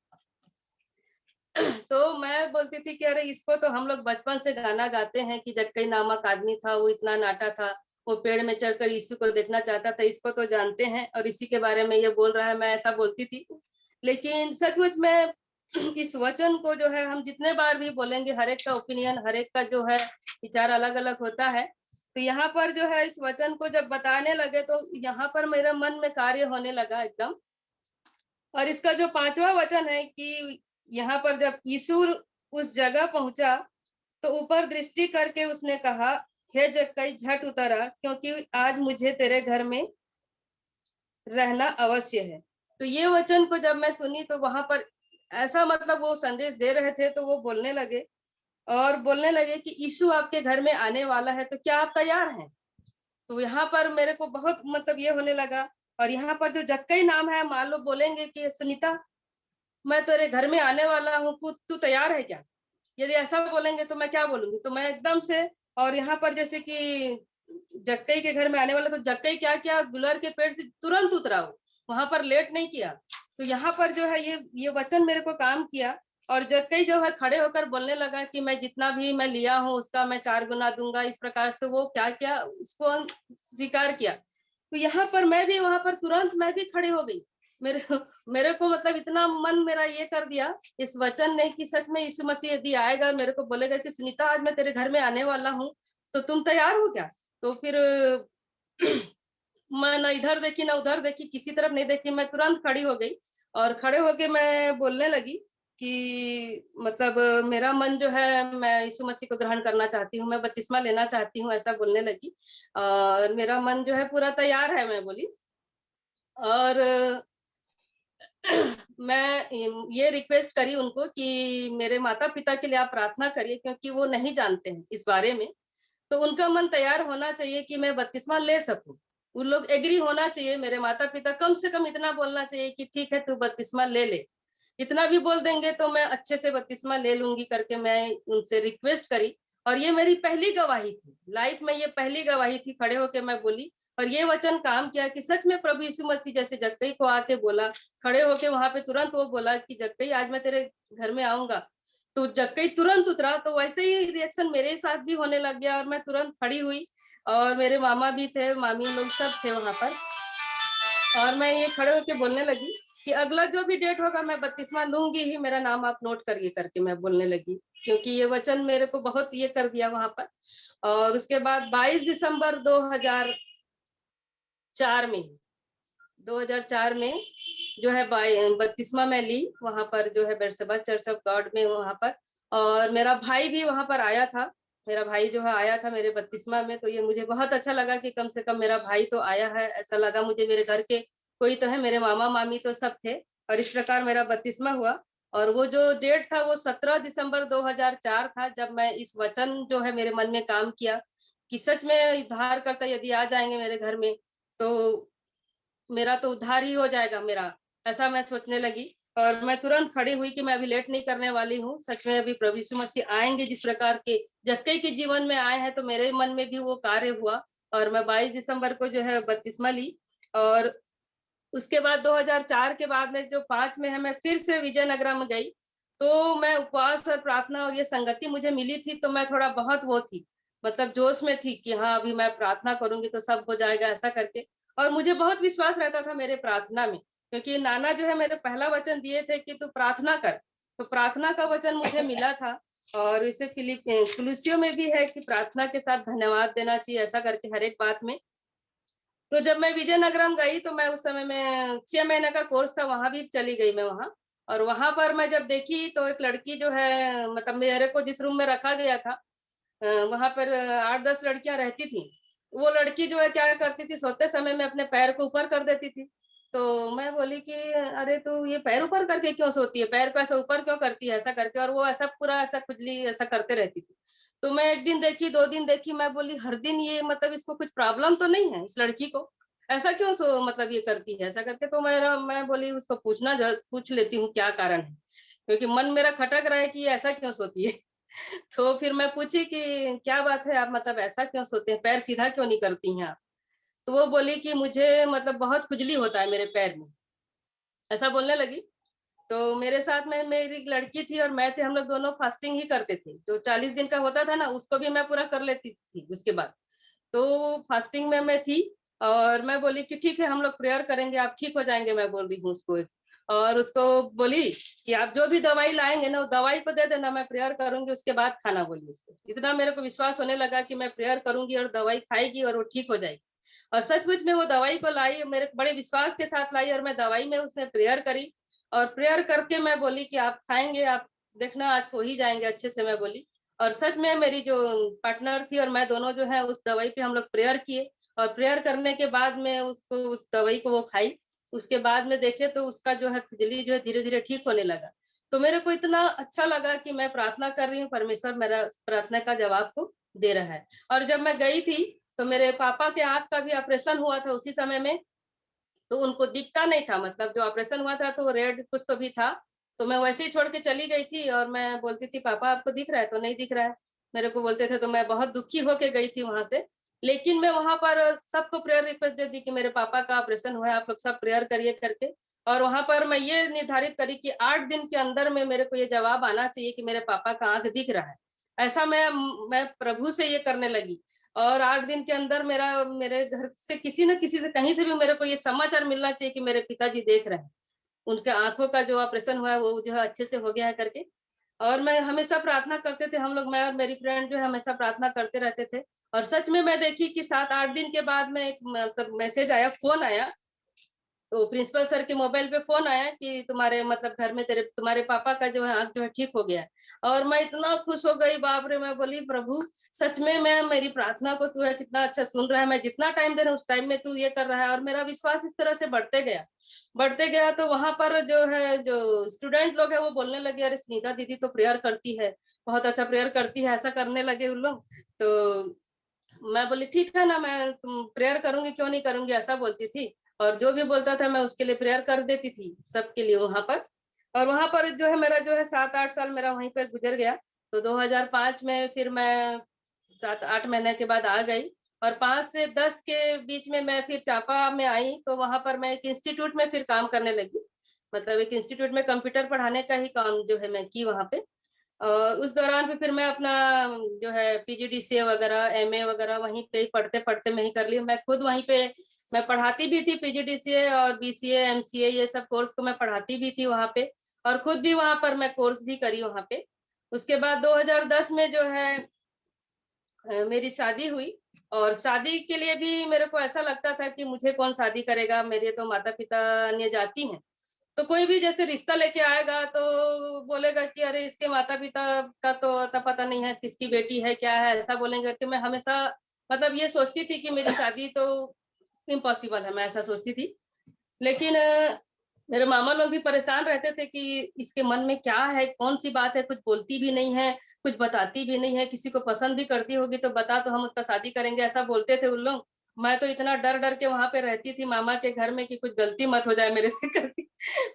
तो मैं बोलती थी कि अरे इसको तो हम लोग बचपन से गाना गाते हैं कि जक्कई नामक आदमी था, वो इतना नाटा था, वो पेड़ में चढ़कर यीशु को देखना चाहता था, इसको तो जानते हैं और इसी के बारे में ये बोल रहा है, मैं ऐसा बोलती थी। लेकिन सचमुच में इस वचन को जो है हम जितने बार भी बोलेंगे, हर एक का ओपिनियन, हर एक का जो है विचार अलग अलग होता है। तो यहाँ पर जो है इस वचन को जब बताने लगे तो यहाँ पर मेरे मन में कार्य होने लगा एकदम। और इसका जो 5वां वचन है कि यहाँ पर जब यीशु उस जगह पहुंचा तो ऊपर दृष्टि करके उसने कहा, हे जक्कई झट उतरा, क्योंकि आज मुझे तेरे घर में रहना अवश्य है। तो ये वचन को जब मैं सुनी तो वहां पर ऐसा मतलब वो संदेश दे रहे थे, तो वो बोलने लगे कि यीशु आपके घर में आने वाला है, तो क्या आप तैयार हैं? तो यहाँ पर मेरे को बहुत मतलब ये होने लगा। और यहाँ पर जो जक्कई नाम है, मान लो बोलेंगे कि सुनीता मैं तेरे घर में आने वाला हूँ, तू तैयार है क्या? यदि ऐसा बोलेंगे तो मैं क्या बोलूंगी? तो मैं एकदम से, और यहाँ पर जैसे कि जक्कई के घर में आने वाला, तो जक्कई क्या किया, गुलर के पेड़ से तुरंत उतरा, वो वहां पर लेट नहीं किया। तो यहाँ पर जो है ये वचन मेरे को काम किया। और जक्कई जो है खड़े होकर बोलने लगा कि मैं जितना भी मैं लिया हूँ उसका मैं 4 गुना दूंगा, इस प्रकार से वो क्या किया, उसको स्वीकार किया। तो यहाँ पर मैं भी वहां पर तुरंत मैं भी खड़ी हो गई। मेरे मेरे को मतलब इतना मन मेरा ये कर दिया इस वचन ने कि सच में यीशु मसीह यदि आएगा मेरे को बोलेगा कि सुनीता आज मैं तेरे घर में आने वाला हूँ, तो तुम तैयार हो क्या? तो फिर मैं ना इधर देखी ना उधर देखी, किसी तरफ नहीं देखी, मैं तुरंत खड़ी हो गई और खड़े होके मैं बोलने लगी कि मतलब मेरा मन जो है, मैं यीशु मसीह को ग्रहण करना चाहती हूँ, मैं बपतिस्मा लेना चाहती हूँ, ऐसा बोलने लगी। और मेरा मन जो है पूरा तैयार है, मैं बोली। और मैं ये रिक्वेस्ट करी उनको कि मेरे माता पिता के लिए आप प्रार्थना करिए, क्योंकि वो नहीं जानते हैं इस बारे में। तो उनका मन तैयार होना चाहिए कि मैं बपतिस्मा ले सकूं। उन लोग एग्री होना चाहिए, मेरे माता पिता कम से कम इतना बोलना चाहिए कि ठीक है तू बपतिस्मा ले ले। इतना भी बोल देंगे तो मैं अच्छे से बपतिस्मा ले लूंगी करके मैं उनसे रिक्वेस्ट करी। और ये मेरी पहली गवाही थी, लाइफ में ये पहली गवाही थी, खड़े होके मैं बोली। और ये वचन काम किया कि सच में प्रभु यीशु मसीह जैसे जक्कई को आके बोला, खड़े होके वहां पे तुरंत वो बोला कि जक्कई आज मैं तेरे घर में आऊंगा, तो जक्कई तुरंत उतरा। तो वैसे ही रिएक्शन मेरे साथ भी होने लग गया और मैं तुरंत खड़ी हुई। और मेरे मामा भी थे, मामी लोग सब थे वहां पर। और मैं ये खड़े होके बोलने लगी कि अगला जो भी डेट होगा मैं बपतिस्मा लूंगी ही, मेरा नाम आप नोट करिए करके मैं बोलने लगी, क्योंकि ये वचन मेरे को बहुत ये कर दिया वहां पर। और उसके बाद 22 दिसंबर 2004 में 2004 में जो है बपतिस्मा में ली, वहां पर जो है बेरसबा चर्च ऑफ गॉड में वहां पर। और मेरा भाई भी वहां पर आया था, मेरा भाई जो है आया था मेरे बपतिस्मा में। तो ये मुझे बहुत अच्छा लगा कि कम से कम मेरा भाई तो आया है, ऐसा लगा मुझे मेरे घर के कोई तो है, मेरे मामा मामी तो सब थे। और इस प्रकार मेरा बपतिस्मा हुआ। और वो जो डेट था वो 17 दिसंबर 2004 था, जब मैं इस वचन जो है मेरे मन में काम किया कि सच में उद्धारकर्ता यदि आ जाएंगे मेरे घर में तो मेरा तो उद्धार ही हो जाएगा मेरा, ऐसा मैं सोचने लगी। और मैं तुरंत खड़ी हुई कि मैं अभी लेट नहीं करने वाली हूँ, सच में अभी प्रभु यीशु मसीह आएंगे जिस प्रकार के जक्कई के जीवन में आए हैं, तो मेरे मन में भी वो कार्य हुआ। और मैं 22 दिसंबर को जो है बपतिस्मा ली। और उसके बाद 2004 के बाद में जो 5 में है, मैं फिर से विजयनगरम गई। तो मैं उपवास और प्रार्थना और ये संगति मुझे मिली थी, तो मैं थोड़ा बहुत वो थी, मतलब जोश में थी कि हाँ अभी मैं प्रार्थना करूंगी तो सब हो जाएगा ऐसा करके। और मुझे बहुत विश्वास रहता था मेरे प्रार्थना में, क्योंकि नाना जो है मेरे पहला वचन दिए थे कि तू प्रार्थना कर, तो प्रार्थना का वचन मुझे मिला था। और इसे कुलुस्सियों में भी है कि प्रार्थना के साथ धन्यवाद देना चाहिए, ऐसा करके हर एक बात में। तो जब मैं विजयनगरम गई तो मैं उस समय में 6 महीने का कोर्स था, वहां भी चली गई मैं वहां। और वहां पर मैं जब देखी तो एक लड़की जो है, मतलब मेरे को जिस रूम में रखा गया था वहां पर 8-10 लड़कियां रहती थी। वो लड़की जो है क्या करती थी, सोते समय में अपने पैर को ऊपर कर देती थी। तो मैं बोली कि अरे तू ये पैर ऊपर करके क्यों सोती है, पैर को ऐसा ऊपर क्यों करती है ऐसा करके। और वो ऐसा पूरा ऐसा खुजली ऐसा करते रहती थी। तो मैं 1 दिन देखी, 2 दिन देखी, मैं बोली हर दिन ये मतलब इसको कुछ प्रॉब्लम तो नहीं है इस लड़की को, ऐसा क्यों मतलब ये करती है ऐसा करके। तो मैं बोली उसको पूछ लेती हूँ क्या कारण है, क्योंकि मन मेरा खटक रहा है कि ऐसा क्यों सोती है। तो फिर मैं पूछी कि क्या बात है, आप मतलब ऐसा क्यों सोते हैं, पैर सीधा क्यों नहीं करती हैं आप। तो वो बोली कि मुझे मतलब बहुत खुजली होता है मेरे पैर में, ऐसा बोलने लगी। तो मेरे साथ में मेरी एक लड़की थी और मैं थे, हम लोग दोनों फास्टिंग ही करते थे। जो 40 दिन का होता था ना उसको भी मैं पूरा कर लेती थी उसके बाद। तो फास्टिंग में मैं थी। और मैं बोली कि ठीक है हम लोग प्रेयर करेंगे, आप ठीक हो जाएंगे, मैं बोल रही हूँ उसको। और उसको बोली कि आप जो भी दवाई लाएंगे ना, दवाई को दे देना, मैं प्रेयर करूंगी उसके बाद खाना, बोली उसको। इतना मेरे को विश्वास होने लगा कि मैं प्रेयर करूंगी और दवाई खाएगी और वो ठीक हो जाएगी। और सचमुच में वो दवाई को लाई, मेरे बड़े विश्वास के साथ लाई, और मैं दवाई में उसमें प्रेयर करी। और प्रेयर करके मैं बोली कि आप खाएंगे, आप देखना आज सो ही जाएंगे अच्छे से, मैं बोली। और सच में मेरी जो पार्टनर थी और मैं दोनों जो है उस दवाई पे हम लोग प्रेयर किए। और प्रेयर करने के बाद में उसको उस दवाई को वो खाई। उसके बाद में देखे तो उसका जो है खुजली जो है धीरे धीरे ठीक होने लगा। तो मेरे को इतना अच्छा लगा कि मैं प्रार्थना कर रही हूँ, परमेश्वर मेरा प्रार्थना का जवाब को दे रहा है। और जब मैं गई थी तो मेरे पापा के आंख का भी ऑपरेशन हुआ था उसी समय में। तो उनको दिखता नहीं था, मतलब जो ऑपरेशन हुआ था तो रेड कुछ तो भी था। तो मैं वैसे ही छोड़ के चली गई थी और मैं बोलती थी पापा आपको दिख रहा है, तो नहीं दिख रहा है मेरे को बोलते थे। तो मैं बहुत दुखी होके गई थी वहां से। लेकिन मैं वहां पर सबको प्रेयर रिक्वेस्ट दे दी कि मेरे पापा का ऑपरेशन हुआ है, आप लोग सब प्रेयर करिए करके। और वहां पर मैं ये निर्धारित करी कि 8 दिन के अंदर में मेरे को ये जवाब आना चाहिए कि मेरे पापा का आंख दिख रहा है। ऐसा मैं प्रभु से ये करने लगी। और 8 दिन के अंदर मेरे घर से किसी न किसी से कहीं से भी मेरे को ये समाचार मिलना चाहिए कि मेरे पिताजी देख रहे हैं, उनके आंखों का जो ऑपरेशन हुआ है वो जो है अच्छे से हो गया है करके। और मैं हमेशा प्रार्थना करते थे, हम लोग मैं और मेरी फ्रेंड जो है हमेशा प्रार्थना करते रहते थे। और सच में मैं देखी कि 7-8 दिन के बाद में एक मतलब मैसेज आया, फोन आया। तो प्रिंसिपल सर के मोबाइल पे फोन आया कि तुम्हारे मतलब घर में तुम्हारे पापा का जो है आंख जो है ठीक हो गया है। और मैं इतना खुश हो गई, बाप रे। मैं बोली प्रभु सच में मैं मेरी प्रार्थना को तू है कितना अच्छा सुन रहा है, मैं जितना टाइम दे रहा हूँ उस टाइम में तू ये कर रहा है। और मेरा विश्वास इस तरह से बढ़ते गया। तो वहां पर जो है जो स्टूडेंट लोग है वो बोलने लगे, अरे सुनीता दीदी तो प्रेयर करती है, बहुत अच्छा प्रेयर करती है, ऐसा करने लगे उन लोग। तो मैं बोली ठीक है ना, मैं तुम प्रेयर करूंगी, क्यों नहीं करूंगी, ऐसा बोलती थी। और जो भी बोलता था मैं उसके लिए प्रेयर कर देती थी सबके लिए वहां पर। और वहां पर जो है मेरा जो है 7-8 साल मेरा वहीं पर गुजर गया। तो 2005 में फिर मैं 7-8 महीने के बाद आ गई। और 5 से 10 के बीच में मैं फिर चांपा में आई। तो वहां पर मैं एक इंस्टीट्यूट में फिर काम करने लगी, मतलब एक इंस्टीट्यूट में कंप्यूटर पढ़ाने का ही काम जो है मैं की वहां पे। और उस दौरान पे फिर मैं अपना जो है पीजीडीसीए वगैरह एमए वगैरह वहीं पे पढ़ते पढ़ते मैं ही कर ली। मैं खुद वहीं पे मैं पढ़ाती भी थी, पीजीडीसीए और बीसीए एमसीए ये सब कोर्स को मैं पढ़ाती भी थी वहां पे। और खुद भी वहां पर मैं कोर्स भी करी वहां पे। उसके बाद 2010 में जो है मेरी शादी हुई। और शादी के लिए भी मेरे को ऐसा लगता था कि मुझे कौन शादी करेगा, मेरे तो माता पिता अन्य जाति हैं। तो कोई भी जैसे रिश्ता लेके आएगा तो बोलेगा कि अरे इसके माता पिता का तो अता पता नहीं है, किसकी बेटी है क्या है, ऐसा बोलेंगे। कि मैं हमेशा मतलब ये सोचती थी कि मेरी शादी तो इम्पॉसिबल है, मैं ऐसा सोचती थी। लेकिन मेरे मामा लोग भी परेशान रहते थे कि इसके मन में क्या है, कौन सी बात है, कुछ बोलती भी नहीं है, कुछ बताती भी नहीं है, किसी को पसंद भी करती होगी तो बता, तो हम उसका शादी करेंगे, ऐसा बोलते थे उन लोग। मैं तो इतना डर डर के वहां पे रहती थी मामा के घर में कि कुछ गलती मत हो जाए मेरे से करके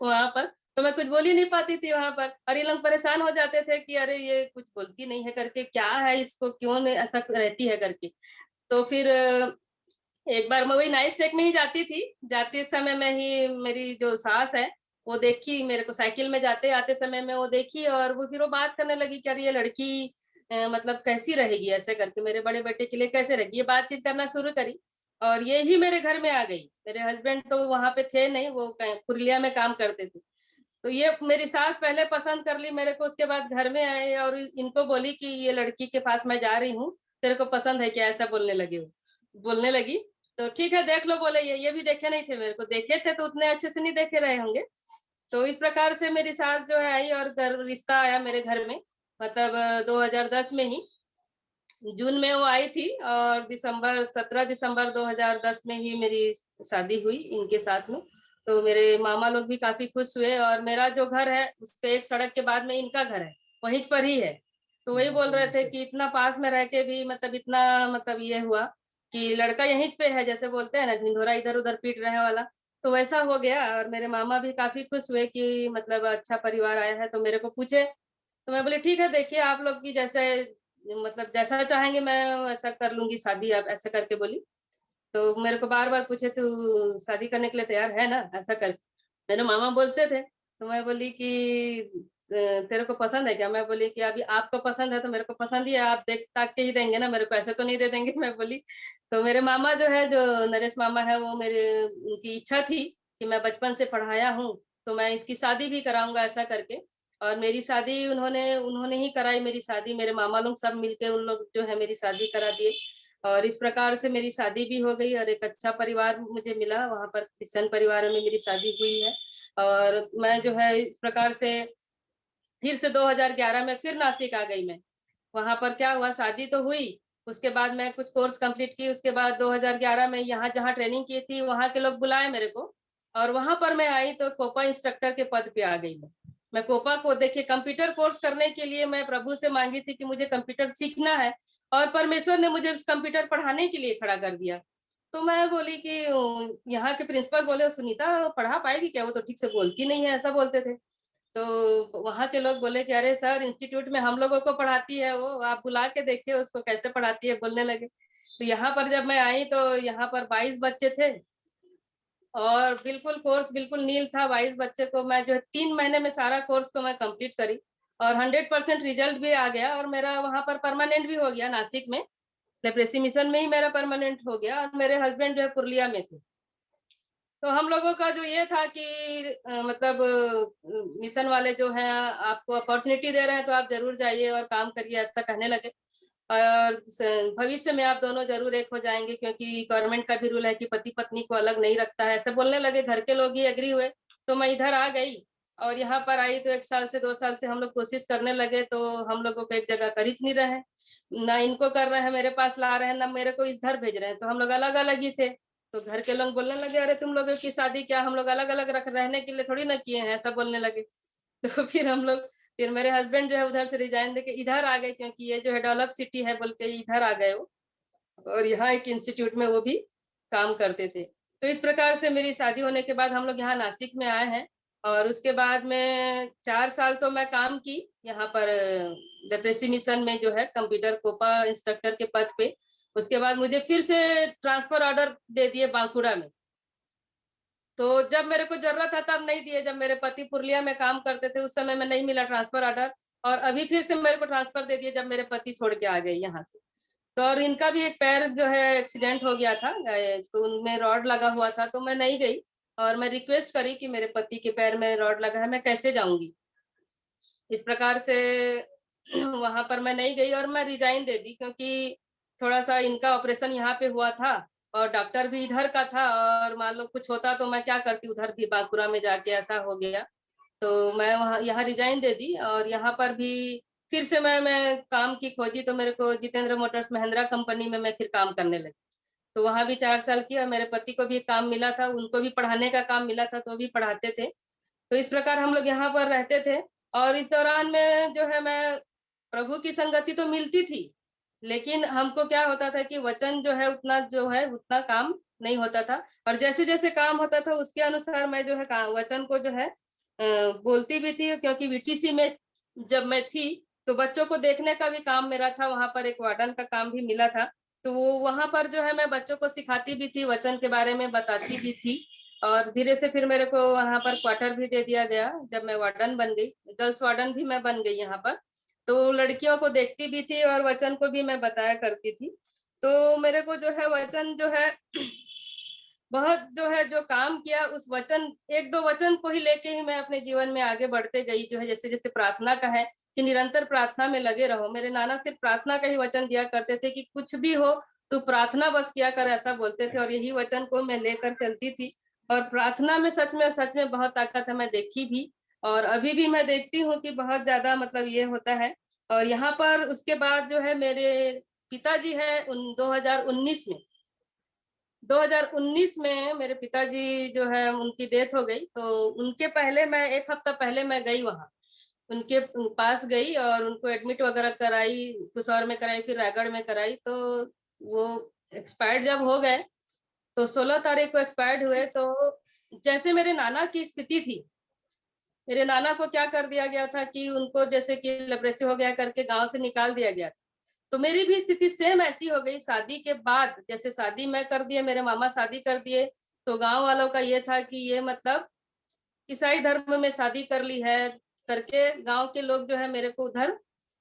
वहां पर। तो मैं कुछ बोल ही नहीं पाती थी वहां पर। और ये लोग परेशान हो जाते थे कि अरे ये कुछ बोलती नहीं है करके, क्या है इसको, क्यों नहीं ऐसा रहती है करके। तो फिर एक बार मैं वही नाइट टेक में ही जाती थी। जाते समय में ही मेरी जो सास है वो देखी मेरे को, साइकिल में जाते आते समय में वो देखी। और वो फिर वो बात करने लगी कि अरे ये लड़की मतलब कैसी रहेगी, ऐसे करके मेरे बड़े बेटे के लिए कैसे रहेगी, ये बातचीत करना शुरू करी। और ये ही मेरे घर में आ गई। मेरे हस्बैंड तो वहां पे थे नहीं, वो पुरुलिया में काम करते थे। तो ये मेरी सास पहले पसंद कर ली मेरे को, उसके बाद घर में आए और इनको बोली कि ये लड़की के पास मैं जा रही हूँ, तेरे को पसंद है क्या, ऐसा बोलने लगी वो, बोलने लगी। तो ठीक है देख लो बोले। ये भी देखे नहीं थे मेरे को, देखे थे तो उतने अच्छे से नहीं देखे रहे होंगे। तो इस प्रकार से मेरी सास जो है आई और रिश्ता आया मेरे घर में। मतलब 2010 में ही जून में वो आई थी। और 17 दिसंबर 2010 में ही मेरी शादी हुई इनके साथ में। तो मेरे मामा लोग भी काफी खुश हुए। और मेरा जो घर है उसके एक सड़क के बाद में इनका घर है, वहीं पर ही है। तो वही बोल रहे थे कि इतना पास में रह के भी मतलब इतना मतलब ये हुआ कि लड़का यहीं पे है, जैसे बोलते हैं ना ढिंढोरा इधर उधर पीट रहे वाला। तो वैसा हो गया। और मेरे मामा भी काफी खुश हुए कि मतलब अच्छा परिवार आया है। तो मेरे को पूछे, तो मैं बोली ठीक है देखिए आप लोग की जैसे मतलब जैसा चाहेंगे मैं वैसा कर लूंगी शादी, आप ऐसा करके बोली। तो मेरे को बार बार पूछे तू शादी करने के लिए तैयार है ना, ऐसा कर मेरे मामा बोलते थे। तो मैं बोली कि तेरे को पसंद है क्या, मैं बोली कि अभी आपको पसंद है तो मेरे को पसंद ही है, आप देख ताक के ही देंगे ना मेरे को, ऐसे तो नहीं दे देंगे मैं बोली। तो मेरे मामा जो है जो नरेश मामा है वो मेरे उनकी इच्छा थी कि मैं बचपन से पढ़ाया हूँ तो मैं इसकी शादी भी कराऊंगा ऐसा करके। और मेरी शादी उन्होंने उन्होंने ही कराई मेरी शादी, मेरे मामा लोग सब मिलके उन लोग जो है मेरी शादी करा दिए। और इस प्रकार से मेरी शादी भी हो गई और एक अच्छा परिवार मुझे मिला, वहां पर क्रिश्चियन परिवार में मेरी शादी हुई है। और मैं जो है इस प्रकार से फिर से 2011 में फिर नासिक आ गई मैं। वहां पर क्या हुआ, शादी तो हुई, उसके बाद मैं कुछ कोर्स कंप्लीट की, उसके बाद 2011 में यहाँ जहाँ ट्रेनिंग की थी वहां के लोग बुलाए मेरे को। और वहां पर मैं आई तो कोपा इंस्ट्रक्टर के पद पे आ गई मैं कोपा को देखिए कंप्यूटर कोर्स करने के लिए मैं प्रभु से मांगी थी कि मुझे कंप्यूटर सीखना है। और परमेश्वर ने मुझे उस कंप्यूटर पढ़ाने के लिए खड़ा कर दिया। तो मैं बोली कि यहाँ के प्रिंसिपल बोले सुनीता पढ़ा पाएगी क्या, वो तो ठीक से बोलती नहीं है, ऐसा बोलते थे। तो वहां के लोग बोले कि अरे सर इंस्टीट्यूट में हम लोगों को पढ़ाती है वो, आप बुला के देखिए उसको कैसे पढ़ाती है, बोलने लगे। तो यहाँ पर जब मैं आई तो यहाँ पर 22 बच्चे थे और बिल्कुल कोर्स बिल्कुल नील था। 22 बच्चे को मैं जो है 3 महीने में सारा कोर्स को मैं कंप्लीट करी और 100% रिजल्ट भी आ गया और मेरा वहां पर परमानेंट भी हो गया नासिक में। लेप्रेसी मिशन में ही मेरा परमानेंट हो गया और मेरे हस्बैंड जो है पुरुलिया में थे। तो हम लोगों का जो ये था कि मतलब मिशन वाले जो है आपको अपॉर्चुनिटी दे रहे हैं तो आप जरूर जाइए और काम करिए, ऐसा कहने लगे। और भविष्य में आप दोनों जरूर एक हो जाएंगे, क्योंकि गवर्नमेंट का भी रूल है कि पति पत्नी को अलग नहीं रखता है। ऐसे बोलने लगे, घर के लोग ही एग्री हुए, तो मैं इधर आ गई। और यहाँ पर आई तो 1 साल से 2 साल से हम लोग कोशिश करने लगे, तो हम लोगों को एक जगह कर ही नहीं रहे हैं, ना इनको कर रहे हैं मेरे पास ला रहे हैं, ना मेरे को इधर भेज रहे हैं। तो हम लोग अलग अलग ही थे। तो घर के लोग बोलने लगे, अरे तुम लोगों की शादी क्या हम लोग अलग अलग रहने के लिए थोड़ी ना किए हैं, ऐसा बोलने लगे। तो फिर मेरे हस्बैंड जो है उधर से रिजाइन देके इधर आ गए, क्योंकि ये जो है डेवलप सिटी है बोल के इधर आ गए वो। और यहाँ एक इंस्टीट्यूट में वो भी काम करते थे। तो इस प्रकार से मेरी शादी होने के बाद हम लोग यहाँ नासिक में आए हैं। और उसके बाद में 4 साल तो मैं काम की यहाँ पर लेप्रेसी मिशन में, जो है कंप्यूटर कोपा इंस्ट्रक्टर के पद पे। उसके बाद मुझे फिर से ट्रांसफर ऑर्डर दे दिए बांकुड़ा में। तो जब मेरे को जरूरत था तब नहीं दिए, जब मेरे पति पुरलिया में काम करते थे उस समय में नहीं मिला ट्रांसफर ऑर्डर। और अभी फिर से मेरे को ट्रांसफर दे दिए जब मेरे पति छोड़ के आ गए यहाँ से। तो और इनका भी एक पैर जो है एक्सीडेंट हो गया था, तो उनमें रॉड लगा हुआ था, तो मैं नहीं गई। और मैं रिक्वेस्ट करी कि मेरे पति के पैर में रॉड लगा है, मैं कैसे जाऊंगी। इस प्रकार से वहां पर मैं नहीं गई और मैं रिजाइन दे दी, क्योंकि थोड़ा सा इनका ऑपरेशन यहाँ पे हुआ था और डॉक्टर भी इधर का था। और मान लो कुछ होता तो मैं क्या करती, उधर भी बांकुड़ा में जाके, ऐसा हो गया। तो मैं वहाँ यहाँ रिजाइन दे दी। और यहाँ पर भी फिर से मैं काम की खोजी, तो मेरे को जितेंद्र मोटर्स महिंद्रा कंपनी में मैं फिर काम करने लगी। तो वहां भी 4 साल की, और मेरे पति को भी काम मिला था, उनको भी पढ़ाने का काम मिला था, तो भी पढ़ाते थे। तो इस प्रकार हम लोग यहाँ पर रहते थे। और इस दौरान में जो है मैं, प्रभु की संगति तो मिलती थी, लेकिन हमको क्या होता था कि वचन जो है उतना काम नहीं होता था। और जैसे जैसे काम होता था उसके अनुसार मैं जो है वचन को जो है बोलती भी थी, क्योंकि वीटीसी में जब मैं थी तो बच्चों को देखने का भी काम मेरा था, वहां पर एक वार्डन का काम भी मिला था। तो वहां पर जो है मैं बच्चों को सिखाती भी थी, वचन के बारे में बताती भी थी। और धीरे से फिर मेरे को वहां पर क्वार्टर भी दे दिया गया जब मैं वार्डन बन गई, गर्ल्स वार्डन भी मैं बन गई यहाँ पर। तो लड़कियों को देखती भी थी और वचन को भी मैं बताया करती थी। तो मेरे को जो है वचन जो है बहुत जो है जो काम किया, उस वचन 1-2 वचन को ही लेके ही मैं अपने जीवन में आगे बढ़ते गई। जो है जैसे जैसे प्रार्थना का है कि निरंतर प्रार्थना में लगे रहो। मेरे नाना सिर्फ प्रार्थना का ही वचन दिया करते थे कि कुछ भी हो तू प्रार्थना बस किया कर, ऐसा बोलते थे। और यही वचन को मैं लेकर चलती थी। और प्रार्थना में सच में बहुत ताकत है, मैं देखी भी। और अभी भी मैं देखती हूँ कि बहुत ज्यादा मतलब ये होता है। और यहाँ पर उसके बाद जो है मेरे पिताजी है 2019 में मेरे पिताजी जो है उनकी डेथ हो गई। तो उनके पहले मैं 1 हफ्ता पहले मैं गई वहां, उनके पास गई और उनको एडमिट वगैरह कराई, कुसौर में कराई, फिर रायगढ़ में कराई। तो वो एक्सपायर्ड जब हो गए, तो 16 तारीख को एक्सपायर्ड हुए। तो जैसे मेरे नाना की स्थिति थी, मेरे नाना को क्या कर दिया गया था कि उनको जैसे कि लेप्रेसी हो गया करके गांव से निकाल दिया गया। तो मेरी भी स्थिति सेम ऐसी हो गई शादी के बाद। जैसे शादी मैं कर दिए, मेरे मामा शादी कर दिए, तो गांव वालों का ये था कि ये मतलब ईसाई धर्म में शादी कर ली है करके गांव के लोग जो है मेरे को उधर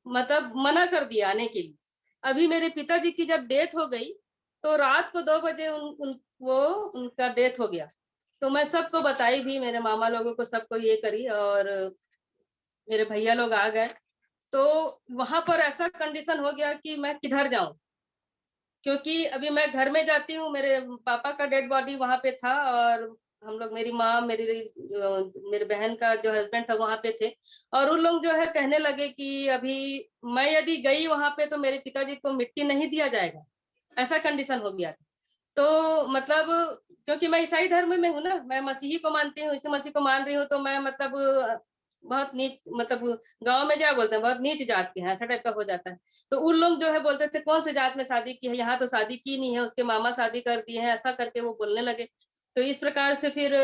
मतलब मना कर दिया आने के लिए। अभी मेरे पिताजी की जब डेथ हो गई, तो रात को 2 बजे उनका डेथ हो गया। तो मैं सबको बताई भी, मेरे मामा लोगों को सबको ये करी, और मेरे भैया लोग आ गए। तो वहां पर ऐसा कंडीशन हो गया कि मैं किधर जाऊं, क्योंकि अभी मैं घर में जाती हूँ, मेरे पापा का डेड बॉडी वहां पे था। और हम लोग, मेरी माँ, मेरे बहन का जो हस्बैंड था वहां पे थे। और उन लोग जो है कहने लगे कि अभी मैं यदि गई वहां पे तो मेरे पिताजी को मिट्टी नहीं दिया जाएगा, ऐसा कंडीशन हो गया। तो मतलब क्योंकि मैं ईसाई धर्म में हूँ ना, मैं मसीही को मानती हूँ, यीशु मसीह को मान रही हूँ, तो मैं मतलब बहुत नीच, मतलब गांव में क्या बोलते हैं, बहुत नीच जात के हैं, ऐसा टाइप का हो जाता है। तो उन लोग जो है बोलते थे कौन से जात में शादी की है, यहाँ तो शादी की नहीं है, उसके मामा शादी कर दिए हैं, ऐसा करके वो बोलने लगे। तो इस प्रकार से फिर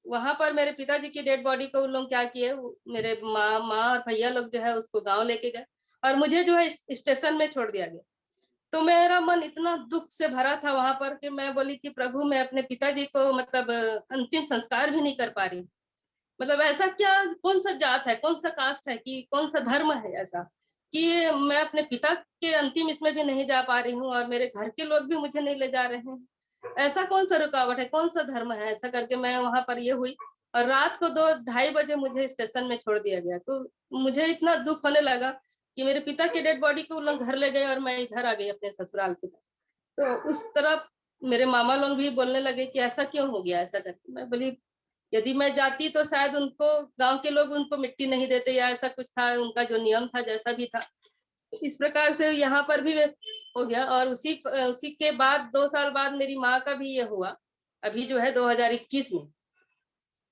वहां पर मेरे पिताजी की डेड बॉडी को उन लोग क्या किए, मेरे माँ और भैया लोग जो है उसको गाँव लेके गए, और मुझे जो है स्टेशन में छोड़ दिया गया। तो मेरा मन इतना दुख से भरा था वहां पर कि मैं बोली कि प्रभु, मैं अपने पिताजी को मतलब अंतिम संस्कार भी नहीं कर पा रही। मतलब ऐसा क्या, कौन सा जात है, कौन सा कास्ट है, कि कौन सा धर्म है ऐसा कि मैं अपने पिता के अंतिम इसमें भी नहीं जा पा रही हूँ, और मेरे घर के लोग भी मुझे नहीं ले जा रहे हैं। ऐसा कौन सा रुकावट है, कौन सा धर्म है, ऐसा करके मैं वहां पर ये हुई। और रात को 2-2:30 बजे मुझे स्टेशन में छोड़ दिया गया। तो मुझे इतना दुख होने लगा। कि मेरे पिता के डेड बॉडी को लोग घर ले गए और मैं इधर आ गई अपने ससुराल की तरफ। तो उस तरफ मेरे मामा लोग भी बोलने लगे कि ऐसा क्यों हो गया, ऐसा करके। मैं बोली यदि मैं जाती तो शायद उनको, गांव के लोग उनको मिट्टी नहीं देते या ऐसा कुछ था, उनका जो नियम था जैसा भी था। इस प्रकार से यहाँ पर भी हो गया। और उसी के बाद 2 साल बाद मेरी माँ का भी ये हुआ, अभी जो है 2021 में।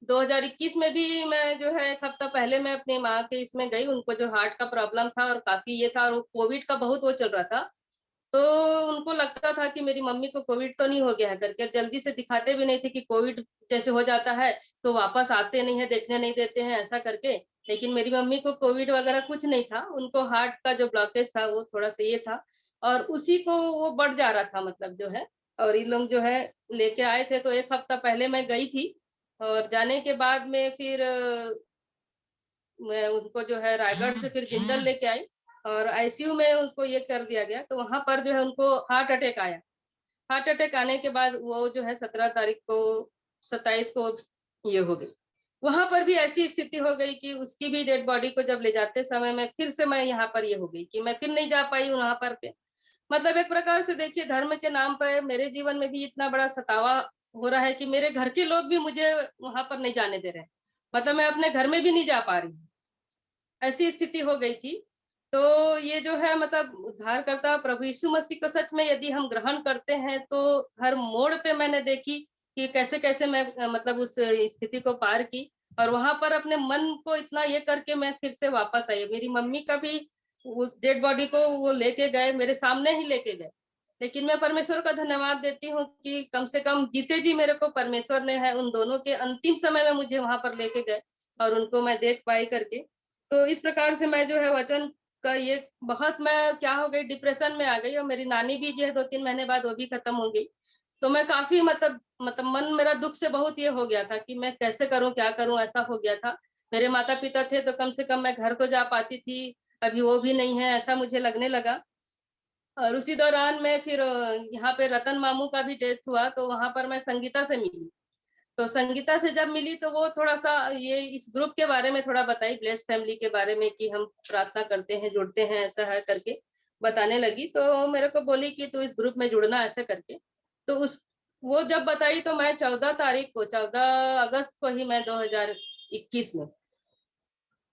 2021 में भी मैं जो है 1 हफ्ता पहले मैं अपनी माँ के इसमें गई, उनको जो हार्ट का प्रॉब्लम था और काफी ये था, और कोविड का बहुत वो चल रहा था। तो उनको लगता था कि मेरी मम्मी को कोविड तो नहीं हो गया है करके, जल्दी से दिखाते भी नहीं थे कि कोविड जैसे हो जाता है तो वापस आते नहीं है, देखने नहीं देते हैं ऐसा करके। लेकिन मेरी मम्मी को कोविड वगैरह कुछ नहीं था, उनको हार्ट का जो ब्लॉकेज था वो थोड़ा सा ये था, और उसी को वो बढ़ जा रहा था मतलब जो है। और ये लोग जो है लेके आए थे, तो 1 हफ्ता पहले मैं गई थी, और जाने के बाद में फिर मैं उनको जो है रायगढ़ से फिर जिंदल लेके आई, और आईसीयू में उसको ये कर दिया गया। तो वहां पर जो है उनको हार्ट अटैक आया। हार्ट अटैक आने के बाद वो जो है 17 तारीख को, 27 को ये हो गई। वहां पर भी ऐसी स्थिति हो गई कि उसकी भी डेड बॉडी को जब ले जाते समय में फिर से मैं यहाँ पर ये हो गई कि मैं फिर नहीं जा पाई वहां पर पे। मतलब एक प्रकार से देखिए, धर्म के नाम पर मेरे जीवन में भी इतना बड़ा सतावा हो रहा है कि मेरे घर के लोग भी मुझे वहां पर नहीं जाने दे रहे हैं। मतलब मैं अपने घर में भी नहीं जा पा रही, ऐसी स्थिति हो गई थी। तो ये जो है मतलब उद्धारकर्ता प्रभु यीशु मसीह को सच में यदि हम ग्रहण करते हैं, तो हर मोड़ पे मैंने देखी कि कैसे कैसे मैं मतलब उस स्थिति को पार की, और वहां पर अपने मन को इतना ये करके मैं फिर से वापस आई। मेरी मम्मी का भी उस डेड बॉडी को वो लेके गए, मेरे सामने ही लेके गए। लेकिन मैं परमेश्वर का धन्यवाद देती हूँ कि कम से कम जीते जी मेरे को परमेश्वर ने है उन दोनों के अंतिम समय में मुझे वहां पर लेके गए, और उनको मैं देख पाई करके। तो इस प्रकार से मैं जो है वचन का ये बहुत, मैं क्या हो गई, डिप्रेशन में आ गई। और मेरी नानी भी जो है 2-3 महीने बाद वो भी खत्म हो गई। तो मैं काफी मतलब मन मेरा दुख से बहुत ये हो गया था कि मैं कैसे करूं, क्या करूं, ऐसा हो गया था। मेरे माता पिता थे तो कम से कम मैं घर तो जा पाती थी, अभी वो भी नहीं है, ऐसा मुझे लगने लगा। और उसी दौरान में फिर यहाँ पे रतन मामू का भी डेथ हुआ, तो वहां पर मैं संगीता से मिली। तो संगीता से जब मिली तो वो थोड़ा सा ये इस ग्रुप के बारे में थोड़ा बताई, ब्लेस्ड फैमिली के बारे में, कि हम प्रार्थना करते हैं, जुड़ते हैं, ऐसा है करके बताने लगी। तो मेरे को बोली कि तू इस ग्रुप में जुड़ना, ऐसे करके। तो उस वो जब बताई तो मैं 14 तारीख को, 14 अगस्त को ही मैं 2021 में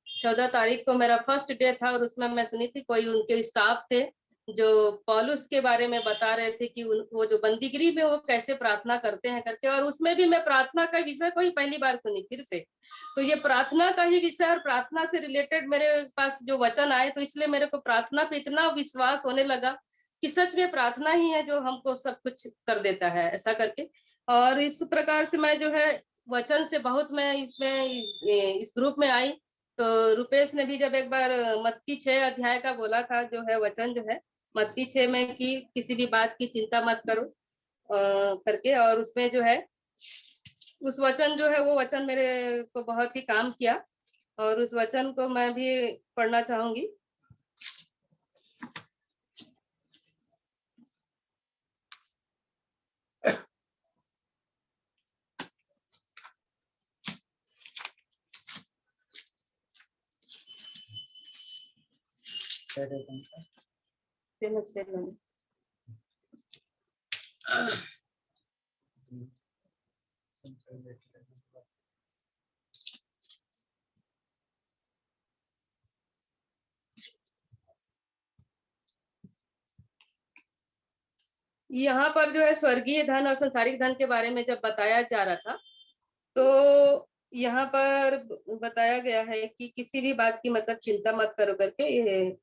14 तारीख को मेरा फर्स्ट डे था। और उसमें मैं सुनी थी कोई उनके स्टाफ थे जो पौलुस के बारे में बता रहे थे कि वो जो बंदीगिरी में वो कैसे प्रार्थना करते हैं करके। और उसमें भी मैं प्रार्थना का विषय को ही पहली बार सुनी फिर से। तो ये प्रार्थना का ही विषय और प्रार्थना से रिलेटेड मेरे पास जो वचन आए, तो इसलिए मेरे को प्रार्थना पे इतना विश्वास होने लगा कि सच में प्रार्थना ही है जो हमको सब कुछ कर देता है, ऐसा करके। और इस प्रकार से मैं जो है वचन से बहुत मैं इसमें इस ग्रुप में आई। तो रुपेश ने भी जब एक बार मत्ती 6 अध्याय का बोला था, जो है वचन जो है मत्ती 6 में कि किसी भी बात की चिंता मत करो करके। और उसमें जो है उस वचन जो है वो वचन मेरे को बहुत ही काम किया, और उस वचन को मैं भी पढ़ना चाहूंगी। यहाँ पर जो है स्वर्गीय धन और संसारिक धन के बारे में जब बताया जा रहा था, तो यहाँ पर बताया गया है कि किसी भी बात की मतलब चिंता मत करो करके, ये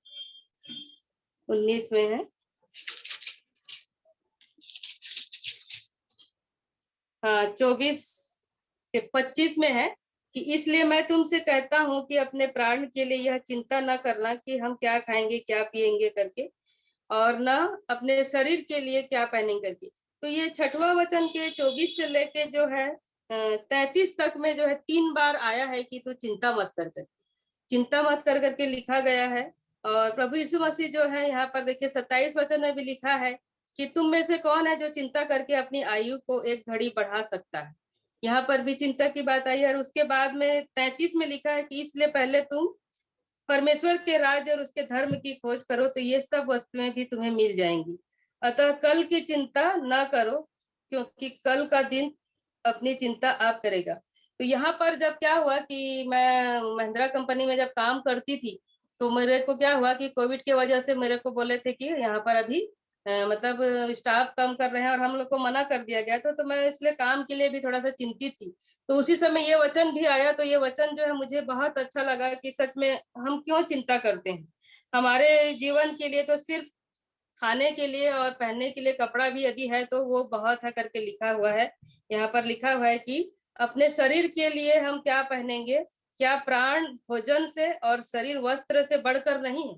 19 में है। हाँ 25 में है कि इसलिए मैं तुमसे कहता हूँ कि अपने प्राण के लिए यह चिंता न करना कि हम क्या खाएंगे, क्या पिएंगे करके, और ना अपने शरीर के लिए क्या पहनेंगे करके। तो ये 6वां वचन के 24 से लेके जो है 33 तक में जो है 3 बार आया है कि तू चिंता मत कर करके, चिंता मत कर करके लिखा गया है। और प्रभु यीशु मसीह जो है यहाँ पर देखिए 27 वचन में भी लिखा है कि तुम में से कौन है जो चिंता करके अपनी आयु को एक घड़ी बढ़ा सकता है। यहाँ पर भी चिंता की बात आई है। और उसके बाद में 33 में लिखा है कि इसलिए पहले तुम परमेश्वर के राज्य और उसके धर्म की खोज करो तो ये सब वस्तुएं भी तुम्हें मिल जाएंगी। अतः कल की चिंता ना करो, क्योंकि कल का दिन अपनी चिंता आप करेगा। तो यहाँ पर जब क्या हुआ कि मैं महिंद्रा कंपनी में जब काम करती थी, तो मेरे को क्या हुआ कि कोविड की वजह से मेरे को बोले थे कि यहाँ पर अभी मतलब स्टाफ कम कर रहे हैं और हम लोग को मना कर दिया गया था। तो मैं इसलिए काम के लिए भी थोड़ा सा चिंतित थी। तो उसी समय ये वचन भी आया, तो ये वचन जो है मुझे बहुत अच्छा लगा कि सच में हम क्यों चिंता करते हैं। हमारे जीवन के लिए तो सिर्फ खाने के लिए और पहनने के लिए कपड़ा भी यदि है तो वो बहुत है करके लिखा हुआ है। यहाँ पर लिखा हुआ है कि अपने शरीर के लिए हम क्या पहनेंगे, क्या प्राण भोजन से और शरीर वस्त्र से बढ़कर नहीं है।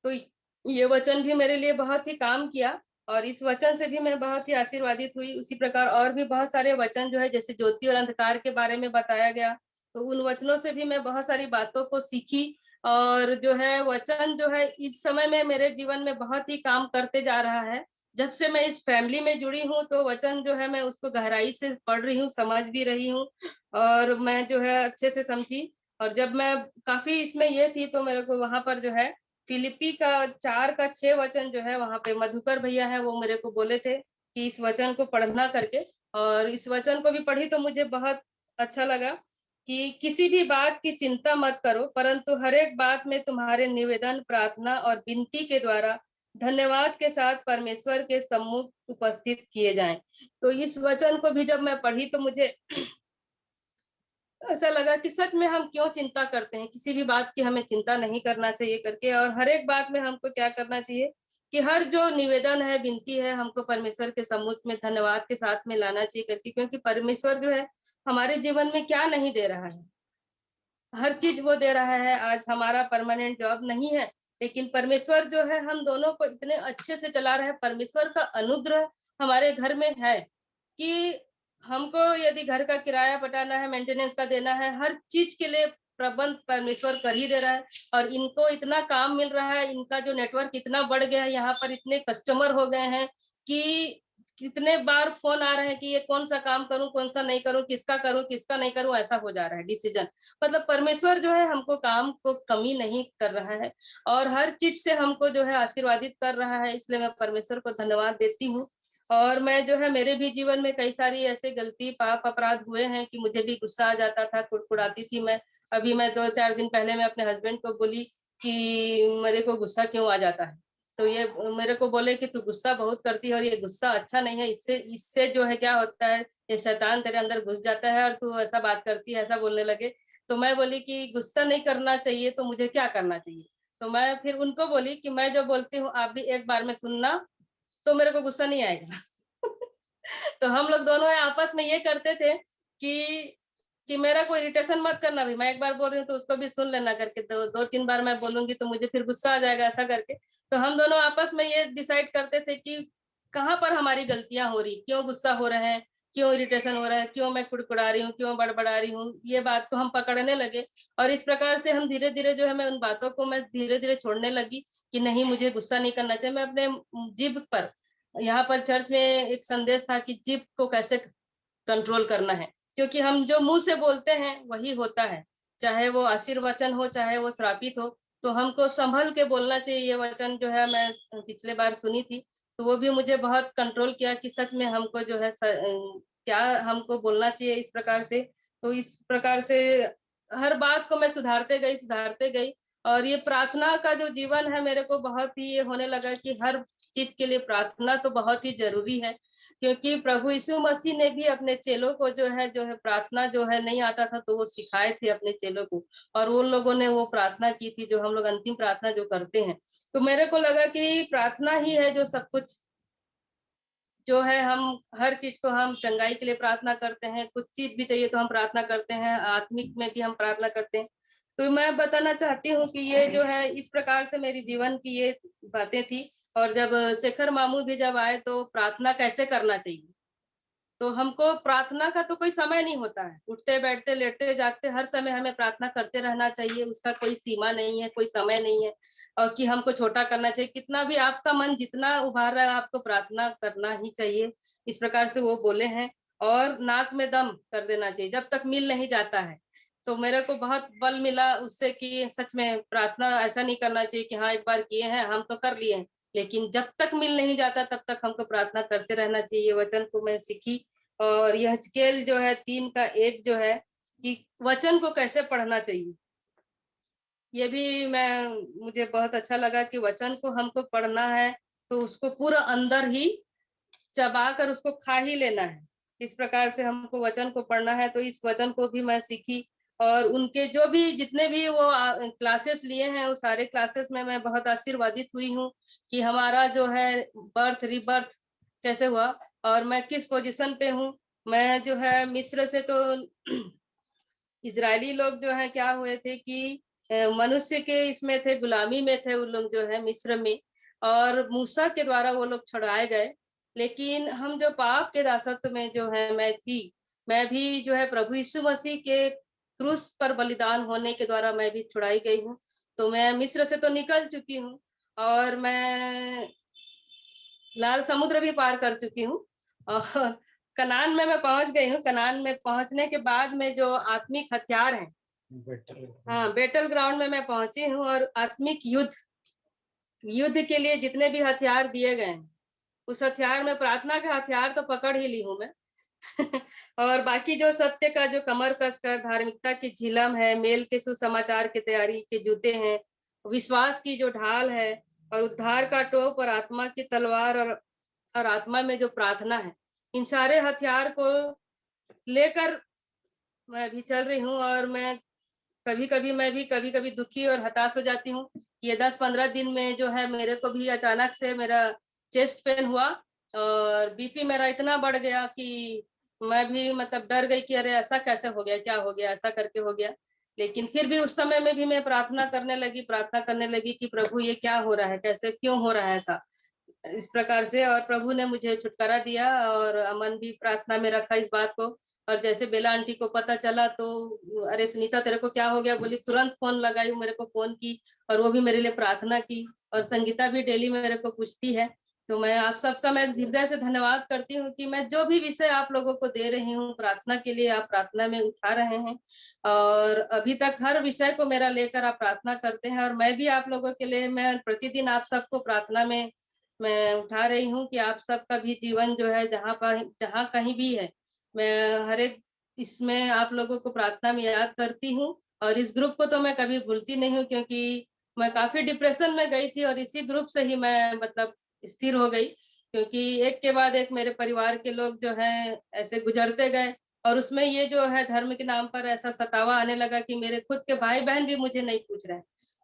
तो ये वचन भी मेरे लिए बहुत ही काम किया और इस वचन से भी मैं बहुत ही आशीर्वादित हुई। उसी प्रकार और भी बहुत सारे वचन जो है, जैसे ज्योति और अंधकार के बारे में बताया गया, तो उन वचनों से भी मैं बहुत सारी बातों को सीखी। और जो है वचन जो है इस समय में मेरे जीवन में बहुत ही काम करते जा रहा है। जब से मैं इस फैमिली में जुड़ी हूँ तो वचन जो है मैं उसको गहराई से पढ़ रही हूँ, समझ भी रही हूँ और मैं जो है अच्छे से समझी। और जब मैं काफी इसमें ये थी तो मेरे को वहां पर जो है फिलिपी का 4 का 6 वचन जो है वहां पे मधुकर भैया है वो मेरे को बोले थे कि इस वचन को पढ़ना करके। और इस वचन को भी पढ़ी तो मुझे बहुत अच्छा लगा कि किसी भी बात की चिंता मत करो, परंतु हर एक बात में तुम्हारे निवेदन, प्रार्थना और विनती के द्वारा धन्यवाद के साथ परमेश्वर के सम्मुख उपस्थित किए जाएं। तो इस वचन को भी जब मैं पढ़ी तो मुझे ऐसा लगा कि सच में हम क्यों चिंता करते हैं, किसी भी बात की हमें चिंता नहीं करना चाहिए करके। और हर एक बात में हमको क्या करना चाहिए कि हर जो निवेदन है, विनती है, हमको परमेश्वर के सम्मुख में धन्यवाद के साथ में लाना चाहिए करके, क्योंकि परमेश्वर जो है हमारे जीवन में क्या नहीं दे रहा है, हर चीज वो दे रहा है। आज हमारा परमानेंट जॉब नहीं है, लेकिन परमेश्वर जो है हम दोनों को इतने अच्छे से चला रहे हैं। परमेश्वर का अनुग्रह हमारे घर में है कि हमको यदि घर का किराया पटाना है, मेंटेनेंस का देना है, हर चीज के लिए प्रबंध परमेश्वर कर ही दे रहा है। और इनको इतना काम मिल रहा है, इनका जो नेटवर्क इतना बढ़ गया है, यहाँ पर इतने कस्टमर हो गए हैं कि कितने बार फोन आ रहे हैं कि ये कौन सा काम करूं, कौन सा नहीं करूं, किसका नहीं करूं, ऐसा हो जा रहा है डिसीजन। मतलब परमेश्वर जो है हमको काम को कमी नहीं कर रहा है और हर चीज से हमको जो है आशीर्वादित कर रहा है। इसलिए मैं परमेश्वर को धन्यवाद देती हूँ। और मैं जो है मेरे भी जीवन में कई सारी ऐसे गलती, पाप, अपराध हुए हैं कि मुझे भी गुस्सा आ जाता था, कुड़कुड़ाती थी मैं। अभी मैं 2-4 दिन पहले मैं अपने हस्बैंड को बोली कि मेरे को गुस्सा क्यों आ जाता है, तो ये मेरे को बोले कि तू गुस्सा बहुत करती है और ये गुस्सा अच्छा नहीं है, इससे इससे जो है क्या होता है, ये शैतान तेरे अंदर घुस जाता है और तू ऐसा बात करती है, ऐसा बोलने लगे। तो मैं बोली कि गुस्सा नहीं करना चाहिए तो मुझे क्या करना चाहिए। तो मैं फिर उनको बोली कि मैं जो बोलती हूँ आप भी एक बार में सुनना, तो मेरे को गुस्सा नहीं आएगा। तो हम लोग दोनों आपस में ये करते थे कि मेरा कोई इरिटेशन मत करना भाई, मैं एक बार बोल रही हूँ तो उसको भी सुन लेना करके, 2-3 बार मैं बोलूंगी तो मुझे फिर गुस्सा आ जाएगा, ऐसा करके। तो हम दोनों आपस में ये डिसाइड करते थे कि कहाँ पर हमारी गलतियां हो रही, क्यों गुस्सा हो रहे हैं, क्यों इरिटेशन हो रहा है, क्यों मैं कुड़कुड़ा रही हूँ, क्यों बड़बड़ा रही हूँ, ये बात को हम पकड़ने लगे। और इस प्रकार से हम धीरे धीरे जो है मैं उन बातों को मैं धीरे धीरे छोड़ने लगी कि नहीं मुझे गुस्सा नहीं करना चाहिए। मैं अपने जिभ पर, यहाँ पर चर्च में एक संदेश था कि जिभ को कैसे कंट्रोल करना है, क्योंकि हम जो मुंह से बोलते हैं वही होता है, चाहे वो आशीर्वचन हो चाहे वो श्रापित हो। तो हमको संभल के बोलना चाहिए। ये वचन जो है मैं पिछले बार सुनी थी, तो वो भी मुझे बहुत कंट्रोल किया कि सच में हमको जो है क्या हमको बोलना चाहिए इस प्रकार से। तो इस प्रकार से हर बात को मैं सुधारते गई। और ये प्रार्थना का जो जीवन है मेरे को बहुत ही ये होने लगा कि हर चीज के लिए प्रार्थना तो बहुत ही जरूरी है, क्योंकि प्रभु यीशु मसीह ने भी अपने चेलों को जो है प्रार्थना जो है नहीं आता था तो वो सिखाए थे अपने चेलों को, और उन लोगों ने वो प्रार्थना की थी जो हम लोग अंतिम प्रार्थना जो करते हैं। तो मेरे को लगा कि प्रार्थना ही है जो सब कुछ जो है। हम हर चीज को हम चंगाई के लिए प्रार्थना करते हैं, कुछ चीज भी चाहिए तो हम प्रार्थना करते हैं, आत्मिक में भी हम प्रार्थना करते हैं। तो मैं बताना चाहती हूँ कि ये जो है इस प्रकार से मेरी जीवन की ये बातें थी। और जब शेखर मामू भी जब आए तो प्रार्थना कैसे करना चाहिए, तो हमको प्रार्थना का तो कोई समय नहीं होता है, उठते बैठते लेटते जागते हर समय हमें प्रार्थना करते रहना चाहिए, उसका कोई सीमा नहीं है, कोई समय नहीं है। और कि हमको छोटा करना चाहिए, कितना भी आपका मन जितना उभार रहा है आपको प्रार्थना करना ही चाहिए, इस प्रकार से वो बोले हैं। और नाक में दम कर देना चाहिए जब तक मिल नहीं जाता है। तो मेरे को बहुत बल मिला उससे कि सच में प्रार्थना ऐसा नहीं करना चाहिए कि हाँ एक बार किए हैं हम तो कर लिए हैं, लेकिन जब तक मिल नहीं जाता तब तक हमको प्रार्थना करते रहना चाहिए। ये वचन को मैं सीखी। और यह हजकेल जो है 3:1 जो है कि वचन को कैसे पढ़ना चाहिए, ये भी मुझे बहुत अच्छा लगा कि वचन को हमको पढ़ना है तो उसको पूरा अंदर ही चबा कर उसको खा ही लेना है। इस प्रकार से हमको वचन को पढ़ना है, तो इस वचन को भी मैं सीखी। और उनके जो भी जितने भी वो क्लासेस लिए हैं वो सारे क्लासेस में मैं बहुत आशीर्वादित हुई हूँ कि हमारा जो है बर्थ रिबर्थ कैसे हुआ और मैं किस पोजीशन पे हूँ। मैं जो है मिस्र से तो इजरायली लोग जो है क्या हुए थे कि मनुष्य के इसमें थे, गुलामी में थे वो लोग जो है मिस्र में, और मूसा के द्वारा वो लोग छुड़ाए गए। लेकिन हम जो पाप के दासत्व में जो है मैं भी जो है प्रभु यीशु मसीह के क्रूस पर बलिदान होने के द्वारा मैं भी छुड़ाई गई हूँ। तो मैं मिस्र से तो निकल चुकी हूँ और मैं लाल समुद्र भी पार कर चुकी हूँ और कनान में मैं पहुंच गई हूँ। कनान में पहुंचने के बाद में जो आत्मिक हथियार हैं, हाँ बैटल ग्राउंड में मैं पहुंची हूँ और आत्मिक युद्ध के लिए जितने भी हथियार दिए गए हैं उस हथियार में प्रार्थना का हथियार तो पकड़ ही ली हूँ मैं। और बाकी जो सत्य का जो कमर कसकर धार्मिकता की झिलम है, मेल के सुसमाचार की तैयारी के जूते हैं, विश्वास की जो ढाल है और उद्धार का टोप और आत्मा की तलवार और आत्मा में जो प्रार्थना है, इन सारे हथियार को लेकर मैं भी चल रही हूँ। और मैं कभी कभी दुखी और हताश हो जाती हूँ। ये 10-15 दिन में जो है मेरे को भी अचानक से मेरा चेस्ट पेन हुआ और बीपी मेरा इतना बढ़ गया कि मैं भी मतलब डर गई कि अरे ऐसा कैसे हो गया, क्या हो गया, ऐसा करके हो गया। लेकिन फिर भी उस समय में भी मैं प्रार्थना करने लगी कि प्रभु ये क्या हो रहा है, कैसे क्यों हो रहा है ऐसा, इस प्रकार से। और प्रभु ने मुझे छुटकारा दिया और अमन भी प्रार्थना में रखा इस बात को। और जैसे बेला आंटी को पता चला तो अरे सुनीता तेरे को क्या हो गया बोली, तुरंत फोन लगाई, मेरे को फोन की और वो भी मेरे लिए प्रार्थना की। और संगीता भी डेली मेरे को पूछती है। तो मैं आप सबका मैं हृदय से धन्यवाद करती हूँ कि मैं जो भी विषय आप लोगों को दे रही हूँ प्रार्थना के लिए, आप प्रार्थना में उठा रहे हैं और अभी तक हर विषय को मेरा लेकर आप प्रार्थना करते हैं। और मैं भी आप लोगों के लिए मैं प्रतिदिन आप सबको प्रार्थना में मैं उठा रही हूँ कि आप सबका भी जीवन जो है जहाँ कहीं भी है, मैं हर एक इसमें आप लोगों को प्रार्थना में याद करती हूँ। और इस ग्रुप को तो मैं कभी भूलती नहीं हूँ क्योंकि मैं काफी डिप्रेशन में गई थी और इसी ग्रुप से ही मैं मतलब स्थिर हो गई, क्योंकि एक के बाद एक मेरे परिवार के लोग जो है ऐसे गुजरते गए और उसमें ये जो है धर्म के नाम पर ऐसा सतावा आने लगा कि मेरे खुद के भाई बहन भी मुझे नहीं पूछ रहे।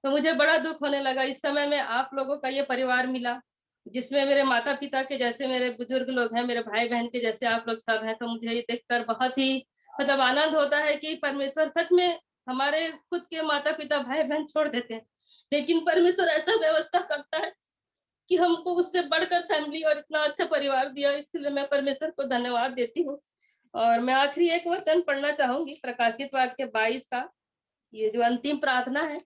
तो मुझे बड़ा दुख होने लगा। इस समय में आप लोगों का ये परिवार मिला जिसमें मेरे माता पिता के जैसे मेरे बुजुर्ग लोग हैं, मेरे भाई बहन के जैसे आप लोग सब हैं। तो मुझे ये देखकर बहुत ही मतलब आनंद होता है कि परमेश्वर सच में हमारे खुद के माता पिता भाई बहन छोड़ देते हैं, लेकिन परमेश्वर ऐसा व्यवस्था करता है कि हमको उससे बढ़कर फैमिली और इतना अच्छा परिवार दिया। इसके लिए मैं परमेश्वर को धन्यवाद देती हूँ। और मैं आखिरी एक वचन पढ़ना चाहूंगी प्रकाशित वाक्य 22 का, ये जो अंतिम प्रार्थना है,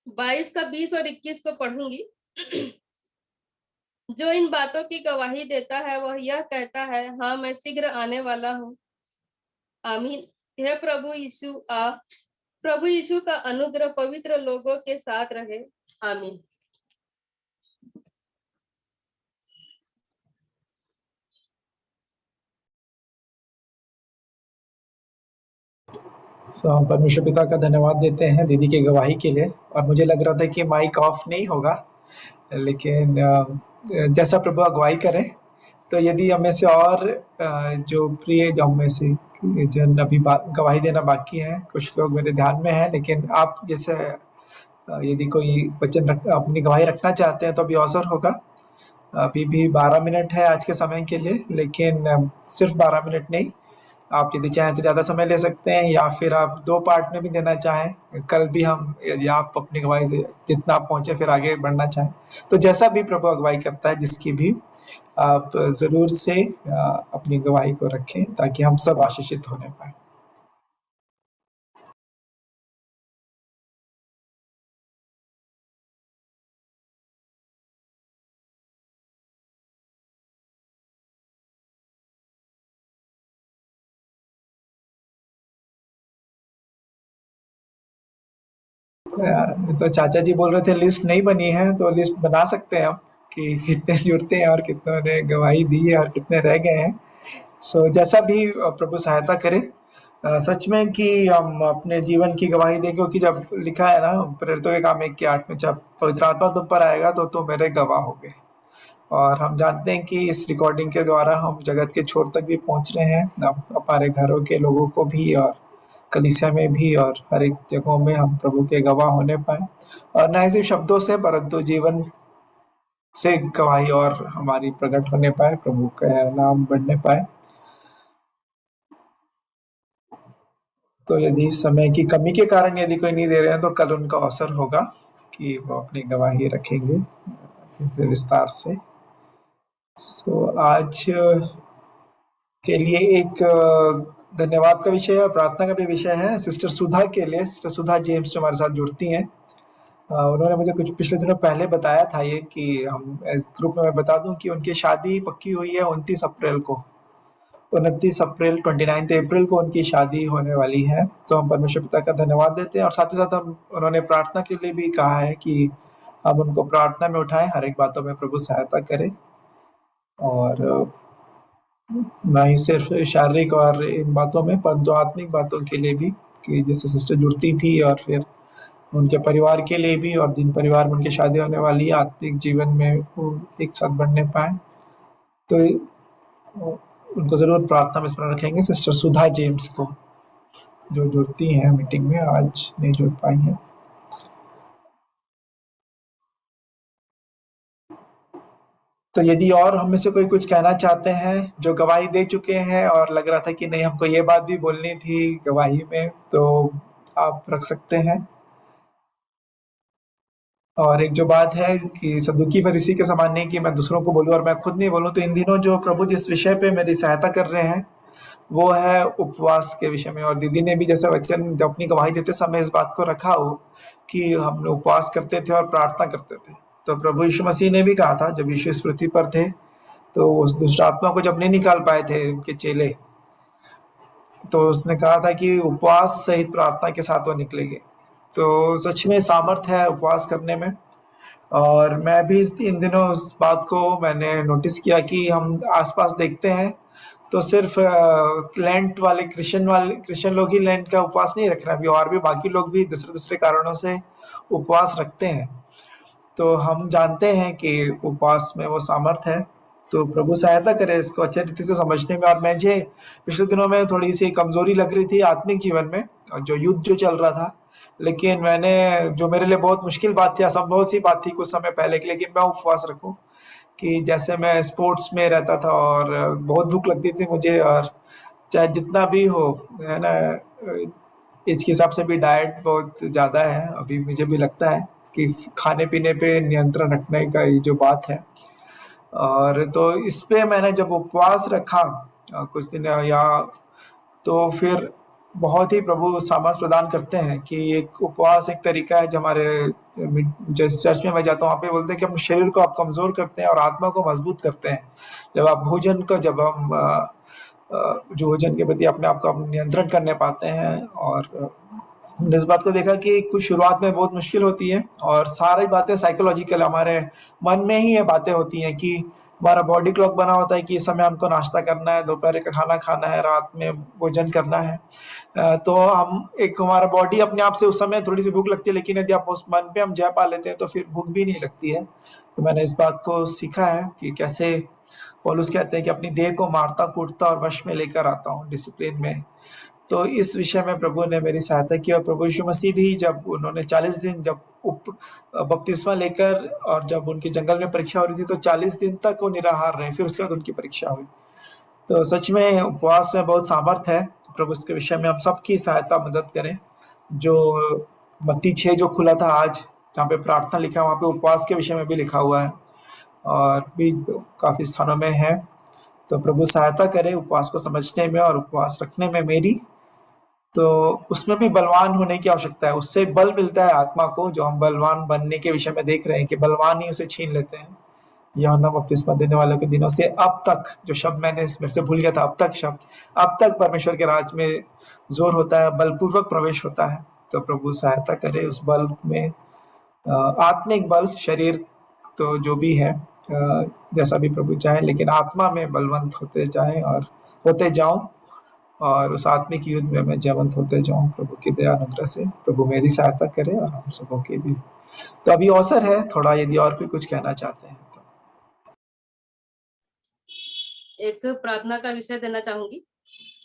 22 का 20 और 21 को पढ़ूंगी। जो इन बातों की गवाही देता है वह यह कहता है, हाँ मैं शीघ्र आने वाला हूँ। आमीन। हे प्रभु यीशु का अनुग्रह पवित्र लोगों के साथ रहे। आमीन। परमेश्वर पिता का धन्यवाद देते हैं दीदी की गवाही के लिए। और मुझे लग रहा था कि माइक ऑफ नहीं होगा, लेकिन जैसा प्रभु अगुवाई करें। तो यदि हमें से और जो प्रिय जो हमें से जन अभी गवाही देना बाकी है, कुछ लोग मेरे ध्यान में हैं, लेकिन आप जैसे यदि कोई वचन अपनी गवाही रखना चाहते हैं तो अभी अवसर होगा। अभी भी 12 मिनट है आज के समय के लिए, लेकिन सिर्फ 12 मिनट नहीं, आप यदि चाहें तो ज़्यादा समय ले सकते हैं या फिर आप 2 पार्ट में भी देना चाहें। कल भी हम यदि आप अपनी गवाही से जितना आप पहुँचे फिर आगे बढ़ना चाहें, तो जैसा भी प्रभु अगुवाई करता है जिसकी भी, आप ज़रूर से अपनी गवाही को रखें ताकि हम सब आशीषित होने पाएँ। तो चाचा जी बोल रहे थे लिस्ट नहीं बनी है, तो लिस्ट बना सकते हैं हम कि कितने जुड़ते हैं और कितनों ने गवाही दी है और कितने रह गए हैं। सो जैसा भी प्रभु सहायता करे, सच में कि हम अपने जीवन की गवाही दें, क्योंकि जब लिखा है ना प्रेरितों के काम 1:8 में, जब पवित्र आत्मा तुम पर आएगा तो मेरे गवाह होगे। और हम जानते हैं कि इस रिकॉर्डिंग के द्वारा हम जगत के छोर तक भी पहुंच रहे हैं, हमारे घरों के लोगों को भी और कलीसिया में भी और हर एक जगहों में हम प्रभु के गवाह होने पाए, और न ही सिर्फ शब्दों से परंतु जीवन से गवाही और हमारी प्रकट होने पाए, प्रभु का नाम बढ़ने पाए। तो यदि समय की कमी के कारण यदि कोई नहीं दे रहे हैं तो कल उनका अवसर होगा कि वो अपनी गवाही रखेंगे जैसे विस्तार से। सो आज के लिए एक धन्यवाद का विषय है, प्रार्थना का भी विषय है सिस्टर सुधा के लिए। सिस्टर सुधा जेम्स जो हमारे साथ जुड़ती हैं, उन्होंने मुझे कुछ पिछले दिनों पहले बताया था ये कि हम इस ग्रुप में मैं बता दूं कि उनकी शादी पक्की हुई है 29 अप्रैल को। 29 अप्रैल 29 अप्रैल को उनकी शादी होने वाली है। तो हम परमेश्वर पिता का धन्यवाद देते हैं, और साथ ही साथ हम उन्होंने प्रार्थना के लिए भी कहा है कि हम उनको प्रार्थना में उठाएं, हर एक बातों में प्रभु सहायता करे, और ना ही सिर्फ शारीरिक और इन बातों में परंतु आत्मिक बातों के लिए भी, कि जैसे सिस्टर जुड़ती थी और फिर उनके परिवार के लिए भी, और जिन परिवार में उनकी शादी होने वाली है आत्मिक जीवन में वो एक साथ बढ़ने पाए। तो उनको ज़रूर प्रार्थना में स्मरण रखेंगे। सिस्टर सुधा जेम्स को जो जुड़ती हैं मीटिंग में, आज नहीं जुड़ पाई हैं। तो यदि और हम में से कोई कुछ कहना चाहते हैं जो गवाही दे चुके हैं और लग रहा था कि नहीं हमको ये बात भी बोलनी थी गवाही में, तो आप रख सकते हैं। और एक जो बात है कि सदुकी फरीसी के समान नहीं कि मैं दूसरों को बोलूं और मैं खुद नहीं बोलूं, तो इन दिनों जो प्रभु जिस विषय पे मेरी सहायता कर रहे हैं वो है उपवास के विषय में। और दीदी ने भी जैसे वचन जब अपनी गवाही देते समय इस बात को रखा हो कि हम उपवास करते थे और प्रार्थना करते थे। तो प्रभु यीशु मसीह ने भी कहा था जब यीशु इस पृथ्वी पर थे, तो उस दुष्ट आत्मा को जब नहीं निकाल पाए थे उनके चेले, तो उसने कहा था कि उपवास सहित प्रार्थना के साथ वो निकलेंगे। तो सच में सामर्थ है उपवास करने में। और मैं भी इन दिनों उस बात को मैंने नोटिस किया कि हम आसपास देखते हैं तो सिर्फ लेंट वाले क्रिश्चियन लोग ही लेंट का उपवास नहीं रख रहे, अभी और भी बाकी लोग भी दूसरे कारणों से उपवास रखते हैं। तो हम जानते हैं कि उपवास में वो सामर्थ है। तो प्रभु सहायता करे इसको अच्छे रीति से समझने में। और मुझे पिछले दिनों में थोड़ी सी कमजोरी लग रही थी आत्मिक जीवन में, जो युद्ध जो चल रहा था, लेकिन मैंने जो मेरे लिए बहुत मुश्किल बात थी, असंभव सी बात थी कुछ समय पहले के लिए कि मैं उपवास रखूं, कि जैसे मैं स्पोर्ट्स में रहता था और बहुत भूख लगती थी मुझे, और चाहे जितना भी हो, है ना, एज के हिसाब से भी डाइट बहुत ज़्यादा है अभी, मुझे भी लगता है कि खाने पीने पे नियंत्रण रखने का ये जो बात है। और तो इस पे मैंने जब उपवास रखा कुछ दिन, या तो फिर बहुत ही प्रभु सामर्थ प्रदान करते हैं कि एक उपवास एक तरीका है जो हमारे जिस चर्च में मैं जाता हूँ वहाँ पे बोलते हैं कि अपने शरीर को आप कमज़ोर करते हैं और आत्मा को मजबूत करते हैं। जब आप भोजन को, जब हम जो भोजन के प्रति अपने आप को नियंत्रण करने पाते हैं। और हमने इस बात को देखा कि कुछ शुरुआत में बहुत मुश्किल होती है, और सारी बातें साइकोलॉजिकल हमारे मन में ही ये बातें होती हैं कि हमारा बॉडी क्लॉक बना होता है कि इस समय हमको नाश्ता करना है, दोपहर का खाना खाना है, रात में भोजन करना है। तो हम एक हमारा बॉडी अपने आप से उस समय थोड़ी सी भूख लगती है, लेकिन यदि आप उस मन पे हम जय पा लेते हैं तो फिर भूख भी नहीं लगती है। तो मैंने इस बात को सीखा है कि कैसे पौलुस कहते हैं कि अपनी देह को मारता कूटता और वश में लेकर आता हूँ डिसिप्लिन में। तो इस विषय में प्रभु ने मेरी सहायता की। और प्रभु यीशु मसीह भी जब उन्होंने 40 दिन जब बपतिस्मा लेकर, और जब उनके जंगल में परीक्षा हो रही थी तो 40 दिन तक वो निराहार रहे, फिर उसके बाद उनकी परीक्षा हुई। तो सच में उपवास में बहुत सामर्थ है। प्रभु इसके विषय में हम सबकी सहायता मदद करें। जो मत्ती 6 जो खुला था आज, जहाँ पे प्रार्थना लिखा है, वहाँ पे उपवास के विषय में भी लिखा हुआ है, और भी काफ़ी स्थानों में है। तो प्रभु सहायता करे उपवास को समझने में और उपवास रखने में मेरी। तो उसमें भी बलवान होने की आवश्यकता है, उससे बल मिलता है आत्मा को, जो हम बलवान बनने के विषय में देख रहे हैं कि बलवान ही उसे छीन लेते हैं। यूहन्ना बपतिस्मा देने वालों के दिनों से अब तक, जो शब्द मैंने मेरे से भूल गया था, अब तक शब्द, अब तक परमेश्वर के राज में जोर होता है, बलपूर्वक प्रवेश होता है। तो प्रभु सहायता करे उस बल में, आत्मिक बल, शरीर तो जो भी है जैसा भी प्रभु चाहे, लेकिन आत्मा में बलवंत होते जाएं और होते जाऊं, और उस आत्मिक युद्ध में मैं जयवंत होते जाऊं प्रभु की दया अनुग्रह से। प्रभु मेरी सहायता करे और हम सबों की भी। तो अभी अवसर है थोड़ा, यदि और कोई कुछ कहना चाहते हैं तो। एक प्रार्थना का विषय देना चाहूंगी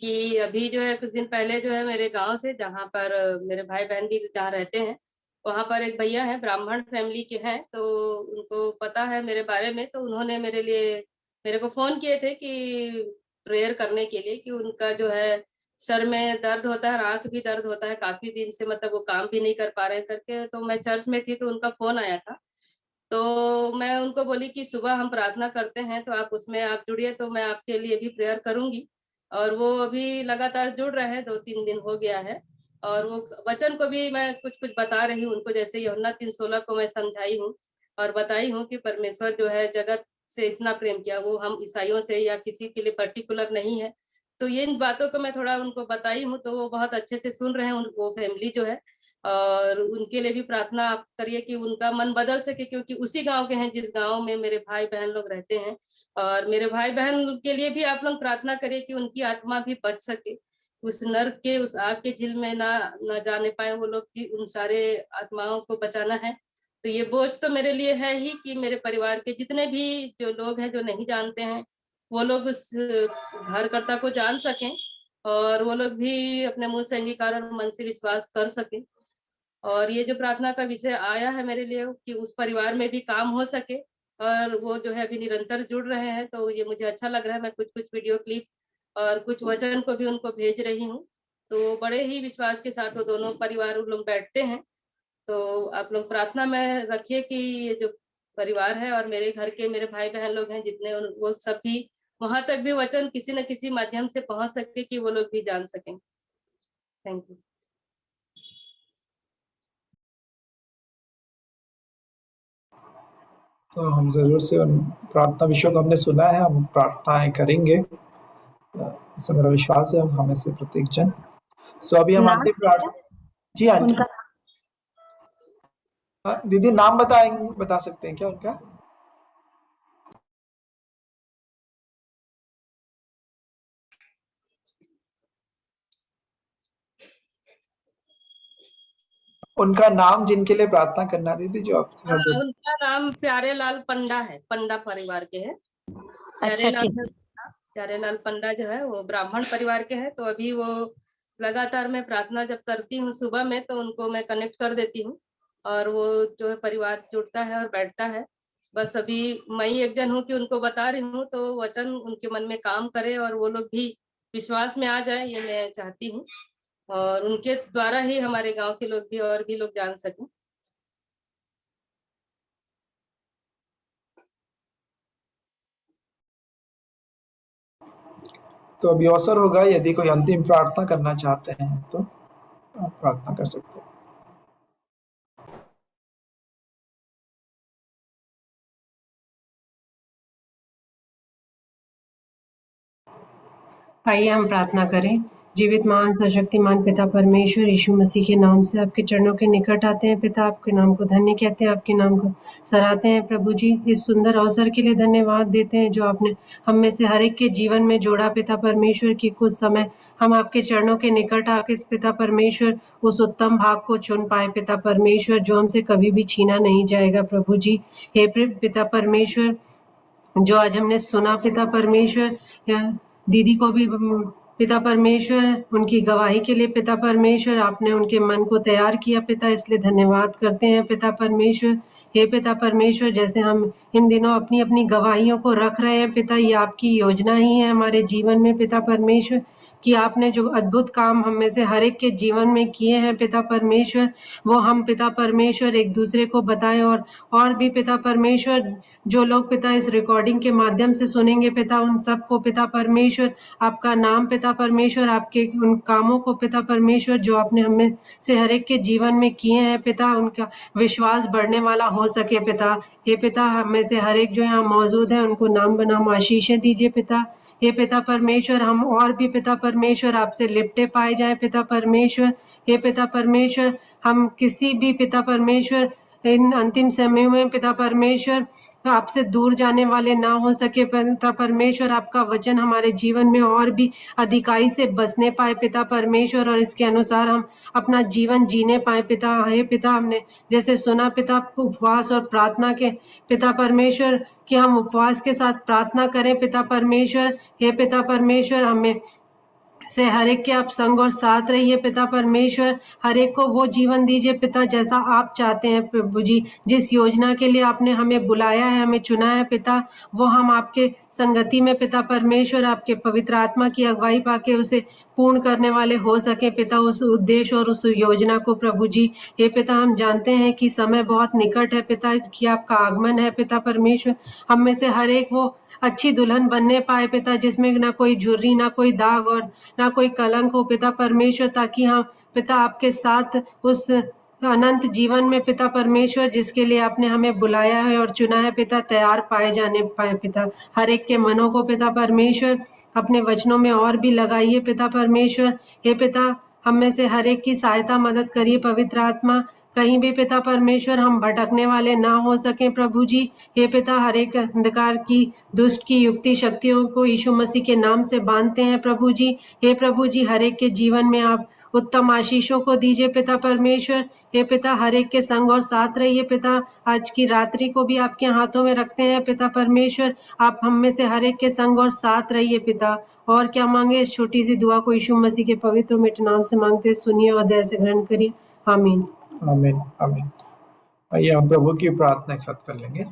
कि अभी जो है कुछ दिन पहले जो है मेरे गांव से, जहाँ पर मेरे भाई बहन भी जहाँ रहते हैं, वहां पर एक भैया हैं, ब्राह्मण फैमिली के हैं, तो उनको पता है मेरे बारे में, तो उन्होंने मेरे को फोन किए थे कि प्रेयर करने के लिए, कि उनका जो है सर में दर्द होता है, आंख भी दर्द होता है काफी दिन से, मतलब वो काम भी नहीं कर पा रहे हैं करके। तो मैं चर्च में थी तो उनका फोन आया था, तो मैं उनको बोली कि सुबह हम प्रार्थना करते हैं तो आप उसमें आप जुड़िए, तो मैं आपके लिए भी प्रेयर करूंगी। और वो अभी लगातार जुड़ रहे हैं, 2-3 दिन हो गया है। और वो वचन को भी मैं कुछ कुछ बता रही हूँ उनको, जैसे यूहन्ना 3:16 को मैं समझाई हूँ और बताई हूँ कि परमेश्वर जो है जगत से इतना प्रेम किया, वो हम ईसाइयों से या किसी के लिए पर्टिकुलर नहीं है। तो ये इन बातों को मैं थोड़ा उनको बताई हूँ, तो वो बहुत अच्छे से सुन रहे हैं, वो फैमिली जो है। और उनके लिए भी प्रार्थना आप करिए कि उनका मन बदल सके, क्योंकि उसी गांव के हैं जिस गांव में मेरे भाई बहन लोग रहते हैं। और मेरे भाई बहन के लिए भी आप लोग प्रार्थना करिए कि उनकी आत्मा भी बच सके, उस नर्क के, उस आग के झील में ना जाने पाए वो लोग, कि उन सारे आत्माओं को बचाना है। तो ये बोझ तो मेरे लिए है ही कि मेरे परिवार के जितने भी जो लोग हैं जो नहीं जानते हैं, वो लोग उस उद्धारकर्ता को जान सकें, और वो लोग भी अपने मुंह से अंगीकार और मन से विश्वास कर सके। और ये जो प्रार्थना का विषय आया है मेरे लिए कि उस परिवार में भी काम हो सके, और वो जो है अभी निरंतर जुड़ रहे हैं, तो ये मुझे अच्छा लग रहा है। मैं कुछ कुछ वीडियो क्लिप और कुछ वचन को भी उनको भेज रही हूँ, तो बड़े ही विश्वास के साथ वो दोनों परिवार लोग बैठते हैं। तो आप लोग प्रार्थना में रखिए कि ये जो परिवार है और मेरे घर के मेरे भाई बहन लोग हैं जितने, वो सब भी वहां तक भी वचन किसी न किसी माध्यम से पहुंच सके, कि वो लोग भी जान सकें। Thank you. तो हम जरूर से उन प्रार्थना विषयों को हमने सुना है, हम प्रार्थनाएं करेंगे, ऐसा मेरा विश्वास है हमें से प्रत्येक जन। सो अभी हम अंतिम प्रार्थना। जी आंटी, दीदी नाम बता सकते हैं क्या उनका? उनका नाम जिनके लिए प्रार्थना करना दीदी, जो आपके साथ। उनका नाम प्यारे लाल पंडा है, पंडा परिवार के हैं। प्यारे लाल पंडा जो है वो ब्राह्मण परिवार के हैं। तो अभी वो लगातार मैं प्रार्थना जब करती हूँ सुबह में, तो उनको मैं कनेक्ट कर देती हूँ, और वो जो है परिवार जुड़ता है और बैठता है। बस अभी मैं ही एक जन हूँ कि उनको बता रही हूँ, तो वचन उनके मन में काम करे और वो लोग भी विश्वास में आ जाए, ये मैं चाहती हूँ, और उनके द्वारा ही हमारे गांव के लोग भी और भी लोग जान सकें। तो अभी अवसर होगा, यदि कोई अंतिम प्रार्थना करना चाहते हैं तो आप प्रार्थना कर सकते हैं। आइए हम प्रार्थना करें। जीवित महान सशक्तिमान पिता परमेश्वर, यीशु मसीह के नाम से आपके चरणों के निकट आते हैं पिता, आपके नाम को धन्य कहते हैं, आपके नाम को सराहते हैं प्रभु जी। इस सुंदर अवसर के लिए धन्यवाद देते हैं जो आपने हम में से हर एक के जीवन में जोड़ा पिता परमेश्वर, की कुछ समय हम आपके चरणों के निकट आके पिता परमेश्वर उस उत्तम भाग को चुन पाए पिता परमेश्वर, जो हमसे कभी भी छीना नहीं जाएगा प्रभु जी। हे पिता परमेश्वर, जो आज हमने सुना पिता परमेश्वर, दीदी को भी पिता परमेश्वर उनकी गवाही के लिए पिता परमेश्वर आपने उनके मन को तैयार किया पिता, इसलिए धन्यवाद करते हैं पिता परमेश्वर। हे पिता परमेश्वर, जैसे हम इन दिनों अपनी अपनी गवाहियों को रख रहे हैं पिता, ये आपकी योजना ही है हमारे जीवन में पिता परमेश्वर, कि आपने जो अद्भुत काम हम में से हर एक के जीवन में किए हैं पिता परमेश्वर, वो हम पिता परमेश्वर एक दूसरे को बताएं, और भी पिता परमेश्वर जो लोग पिता इस रिकॉर्डिंग के माध्यम से सुनेंगे पिता, उन सबको पिता परमेश्वर आपका नाम पिता परमेश्वर, आपके उन कामों को पिता परमेश्वर जो आपने हमें से हर एक के जीवन में किए हैं पिता, उनका विश्वास बढ़ने वाला हो सके पिता। हे पिता, हमें से हर एक जो यहाँ मौजूद है उनको नाम बनाम आशीषें दीजिए पिता। हे पिता परमेश्वर, हम और भी पिता परमेश्वर आपसे लिपटे पाए जाएं पिता परमेश्वर। हे पिता परमेश्वर, हम किसी भी पिता परमेश्वर इन अंतिम समय में पिता परमेश्वर आपसे दूर जाने वाले ना हो सके पिता परमेश्वर। आपका वचन हमारे जीवन में और भी अधिकाई से बसने पाए पिता परमेश्वर, और इसके अनुसार हम अपना जीवन जीने पाए पिता। हे पिता, हमने जैसे सुना पिता उपवास और प्रार्थना के पिता परमेश्वर कि हम उपवास के साथ प्रार्थना करें पिता परमेश्वर। हे पिता परमेश्वर, हमें से हर एक के आप संग और साथ रहिए पिता परमेश्वर। हर एक को वो जीवन दीजिए पिता जैसा आप चाहते हैं प्रभु जी। जिस योजना के लिए आपने हमें बुलाया है, हमें चुना है पिता, वो हम आपके संगति में पिता परमेश्वर आपके पवित्र आत्मा की अगुवाई पाके उसे पूर्ण करने वाले हो सके पिता, उस उद्देश्य और उस योजना को प्रभु जी। हे पिता, हम जानते हैं कि समय बहुत निकट है पिता, कि आपका आगमन है पिता परमेश्वर। हम में से हर एक वो अच्छी दुल्हन बनने पाए पिता, जिसमें ना कोई झुर्री, ना कोई दाग और ना कोई कलंक हो पिता परमेश्वर, ताकि हम पिता आपके साथ उस अनंत जीवन में पिता परमेश्वर जिसके लिए आपने हमें बुलाया है और चुना है पिता, तैयार पाए जाने पाए पिता। हर एक के मनों को पिता परमेश्वर अपने वचनों में और भी लगाइए पिता परमेश्वर। हे पिता, हम में से हर एक की सहायता मदद करिए पवित्र आत्मा, कहीं भी पिता परमेश्वर हम भटकने वाले ना हो सके प्रभु जी। हे पिता, हर एक अंधकार की, दुष्ट की युक्ति शक्तियों को यीशु मसीह के नाम से बांधते हैं प्रभु जी। हे प्रभु जी, हर एक के जीवन में आप उत्तम आशीषों को दीजिए पिता परमेश्वर। हे पिता, हर एक के संग और साथ रहिए पिता। आज की रात्रि को भी आपके हाथों में रखते हैं पिता परमेश्वर। आप हम में से हर एक के संग और साथ रहिए पिता। और क्या मांगे, इस छोटी सी दुआ को यीशु मसीह के पवित्र मीठे नाम से मांगते हैं, सुनिए और दया से ग्रहण करिए, आमीन। आमीन आमीन। आइए हम प्रभु की प्रार्थना एक साथ कर लेंगे। हे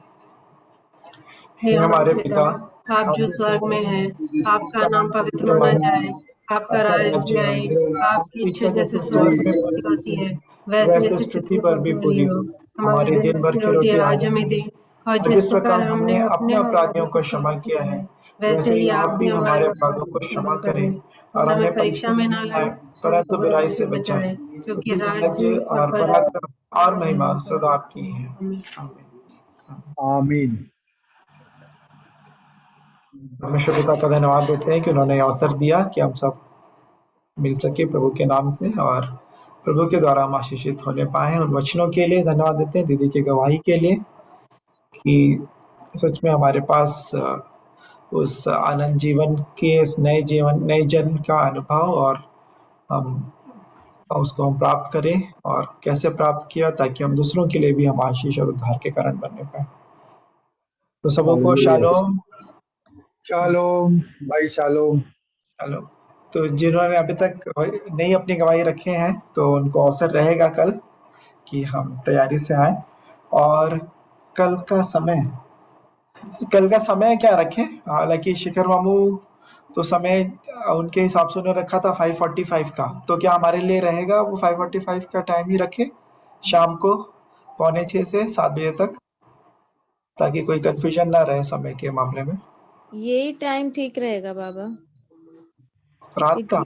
हे हमारे हमारे पिता, पिता, आप जो स्वर्ग में हैं, आपका नाम पवित्र होना जाए, आपका राज्य आए, आपकी इच्छा जैसे स्वर्ग में पूरी होती है, वैसे वैसे इस इस पृथ्वी पृथ्वी पर पर भी पूरी पूरी हो। हो। हमारे हमारे दिन दिन भर भर की की रोटी रोटी आज हमें दे, और और जिस जिस प्रकार प्रकार हमने हमने अपने अपने अपराधियों को क्षमा किया है, वैसे ही आप भी हमारे हमारे अपराधों अपराधों को को क्षमा करें, करें, और और हमें हमें परीक्षा में ना लाए, परंतु बुराई से बचाए, बचाएं, क्योंकि क्योंकि राज्य राज्य और पराक्रम और महिमा सदा आपकी है। आमीन। आमीन। आमीन। परमेश्वर पिता का धन्यवाद देते हैं कि उन्होंने अवसर दिया कि हम सब मिल सके प्रभु के नाम से, और प्रभु के द्वारा हम आशीषित होने पाए। उन वचनों के लिए धन्यवाद देते हैं, दीदी की गवाही के लिए, कि सच में हमारे पास उस आनंद जीवन के, इस नए जन्म का अनुभव, और हम उसको हम प्राप्त करें, और कैसे प्राप्त किया, ताकि हम दूसरों के लिए भी हम आशीष और उद्धार के कारण बनने पाए। तो सबों को शालोम। शालोम भाई, शालोम। हेलो। तो जिन्होंने अभी तक नहीं अपनी गवाही रखे हैं, तो उनको अवसर रहेगा कल कि हम तैयारी से आए। और कल का समय क्या रखें? हालांकि शिखर मामू तो समय उनके हिसाब से उन्होंने रखा था 5:45 का, तो क्या हमारे लिए रहेगा वो 5:45 का टाइम ही रखें, शाम को 5:45 से 7 बजे तक, ताकि कोई कंफ्यूजन ना रहे समय के मामले में। यही टाइम ठीक रहेगा बाबा। रात का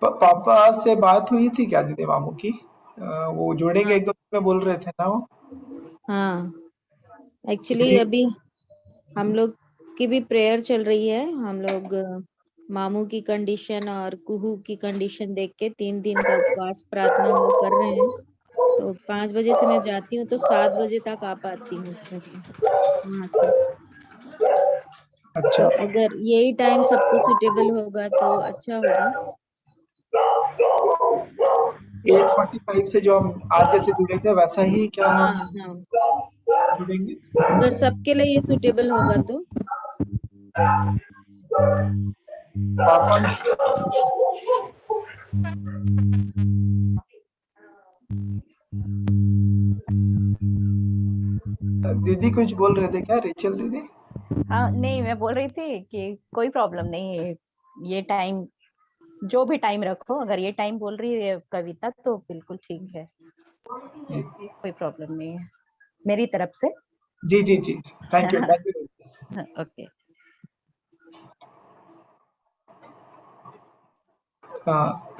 पापा से बात हुई थी क्या दीदी मामू की? वो जुड़ेंगे हाँ 1-2 दिन में बोल रहे थे ना वो। हाँ, एक्चुअली दीदी अभी हम लोग की भी प्रेयर चल रही है। हम लोग मामू की कंडीशन और कुहू की कंडीशन देख के 3 दिन का उपवास प्रार्थना हम लोग कर रहे हैं। तो 5 बजे से मैं जाती हूँ तो 7 बजे तक आ पाती हूँ उसमें वहाँ से। अच्छा, तो अगर यही टाइम सबको सुटेबल होगा तो अच्छा होगा। 8:45 से जो हम आज जैसे जुड़े थे वैसा ही क्या हाँ हम हाँ, जुड़ेंगे? अगर सबके लिए ये सुटेबल होगा तो। पापा दीदी कुछ बोल रहे थे क्या, रेचल दीदी? हाँ नहीं, मैं बोल रही थी कि कोई प्रॉब्लम नहीं है, ये टाइम जो भी टाइम रखो। अगर ये टाइम बोल रही है कविता तो बिल्कुल ठीक है, जी कोई प्रॉब्लम नहीं है मेरी तरफ से। जी जी जी, thank you okay.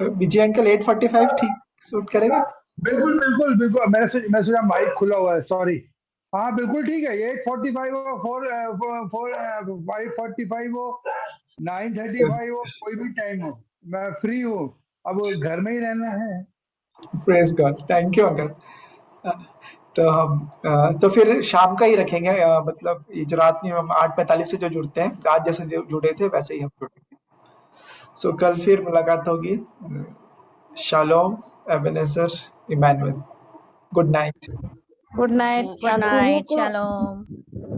Vijay uncle 8:45 ठीक सूट करेगा? बिल्कुल बिल्कुल बिल्कुल। मैंने सोचा माइक खुला हुआ है, सॉरी। हाँ बिल्कुल ठीक है, 8:45 हो, 5:45 हो, 9:35 हो, कोई भी टाइम हो, मैं फ्री हूँ। अब घर में ही रहना है। Praise God, thank you uncle. तो हम तो फिर शाम का ही रखेंगे, मतलब ये जो रात में हम 8:45 से जो जुड़ते हैं, आज जैसे जो जुड़े थे वैसे ही हम जुड़ेंगे। सो कल फिर मुलाकात होगी। Shalom, Ebenezer, Emmanuel, good night. Good night. Good night, shalom.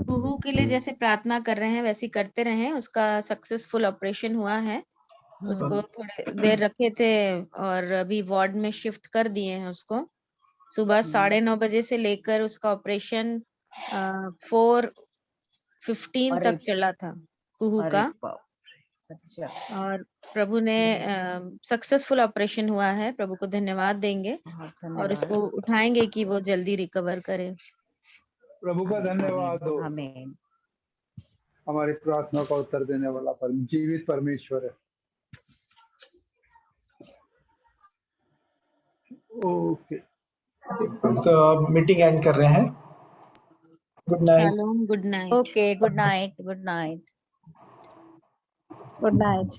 Kuhu के लिए जैसे प्रार्थना कर रहे हैं वैसे करते रहें। उसका सक्सेसफुल ऑपरेशन हुआ है। उसको थोड़े देर रखे थे और अभी वार्ड में शिफ्ट कर दिए हैं उसको। सुबह 9:30 बजे से लेकर उसका ऑपरेशन 4:15 अरे तक चला था कुहू अरे का। बाप रे, अच्छा और प्रभु ने सक्सेसफुल ऑपरेशन हुआ है। प्रभु को धन्यवाद देंगे बहुत और उसको धन्यवाद। उठाएंगे कि वो जल्दी रिकवर करे। प्रभु का धन्यवाद हो। आमीन। हमारी प्रार्थना का उत्तर देने वाला जीवित परमेश्वर है। ओके, तो अब मीटिंग एंड कर रहे हैं। Good night. Shalom, good night. Okay, good night, good night. Good night.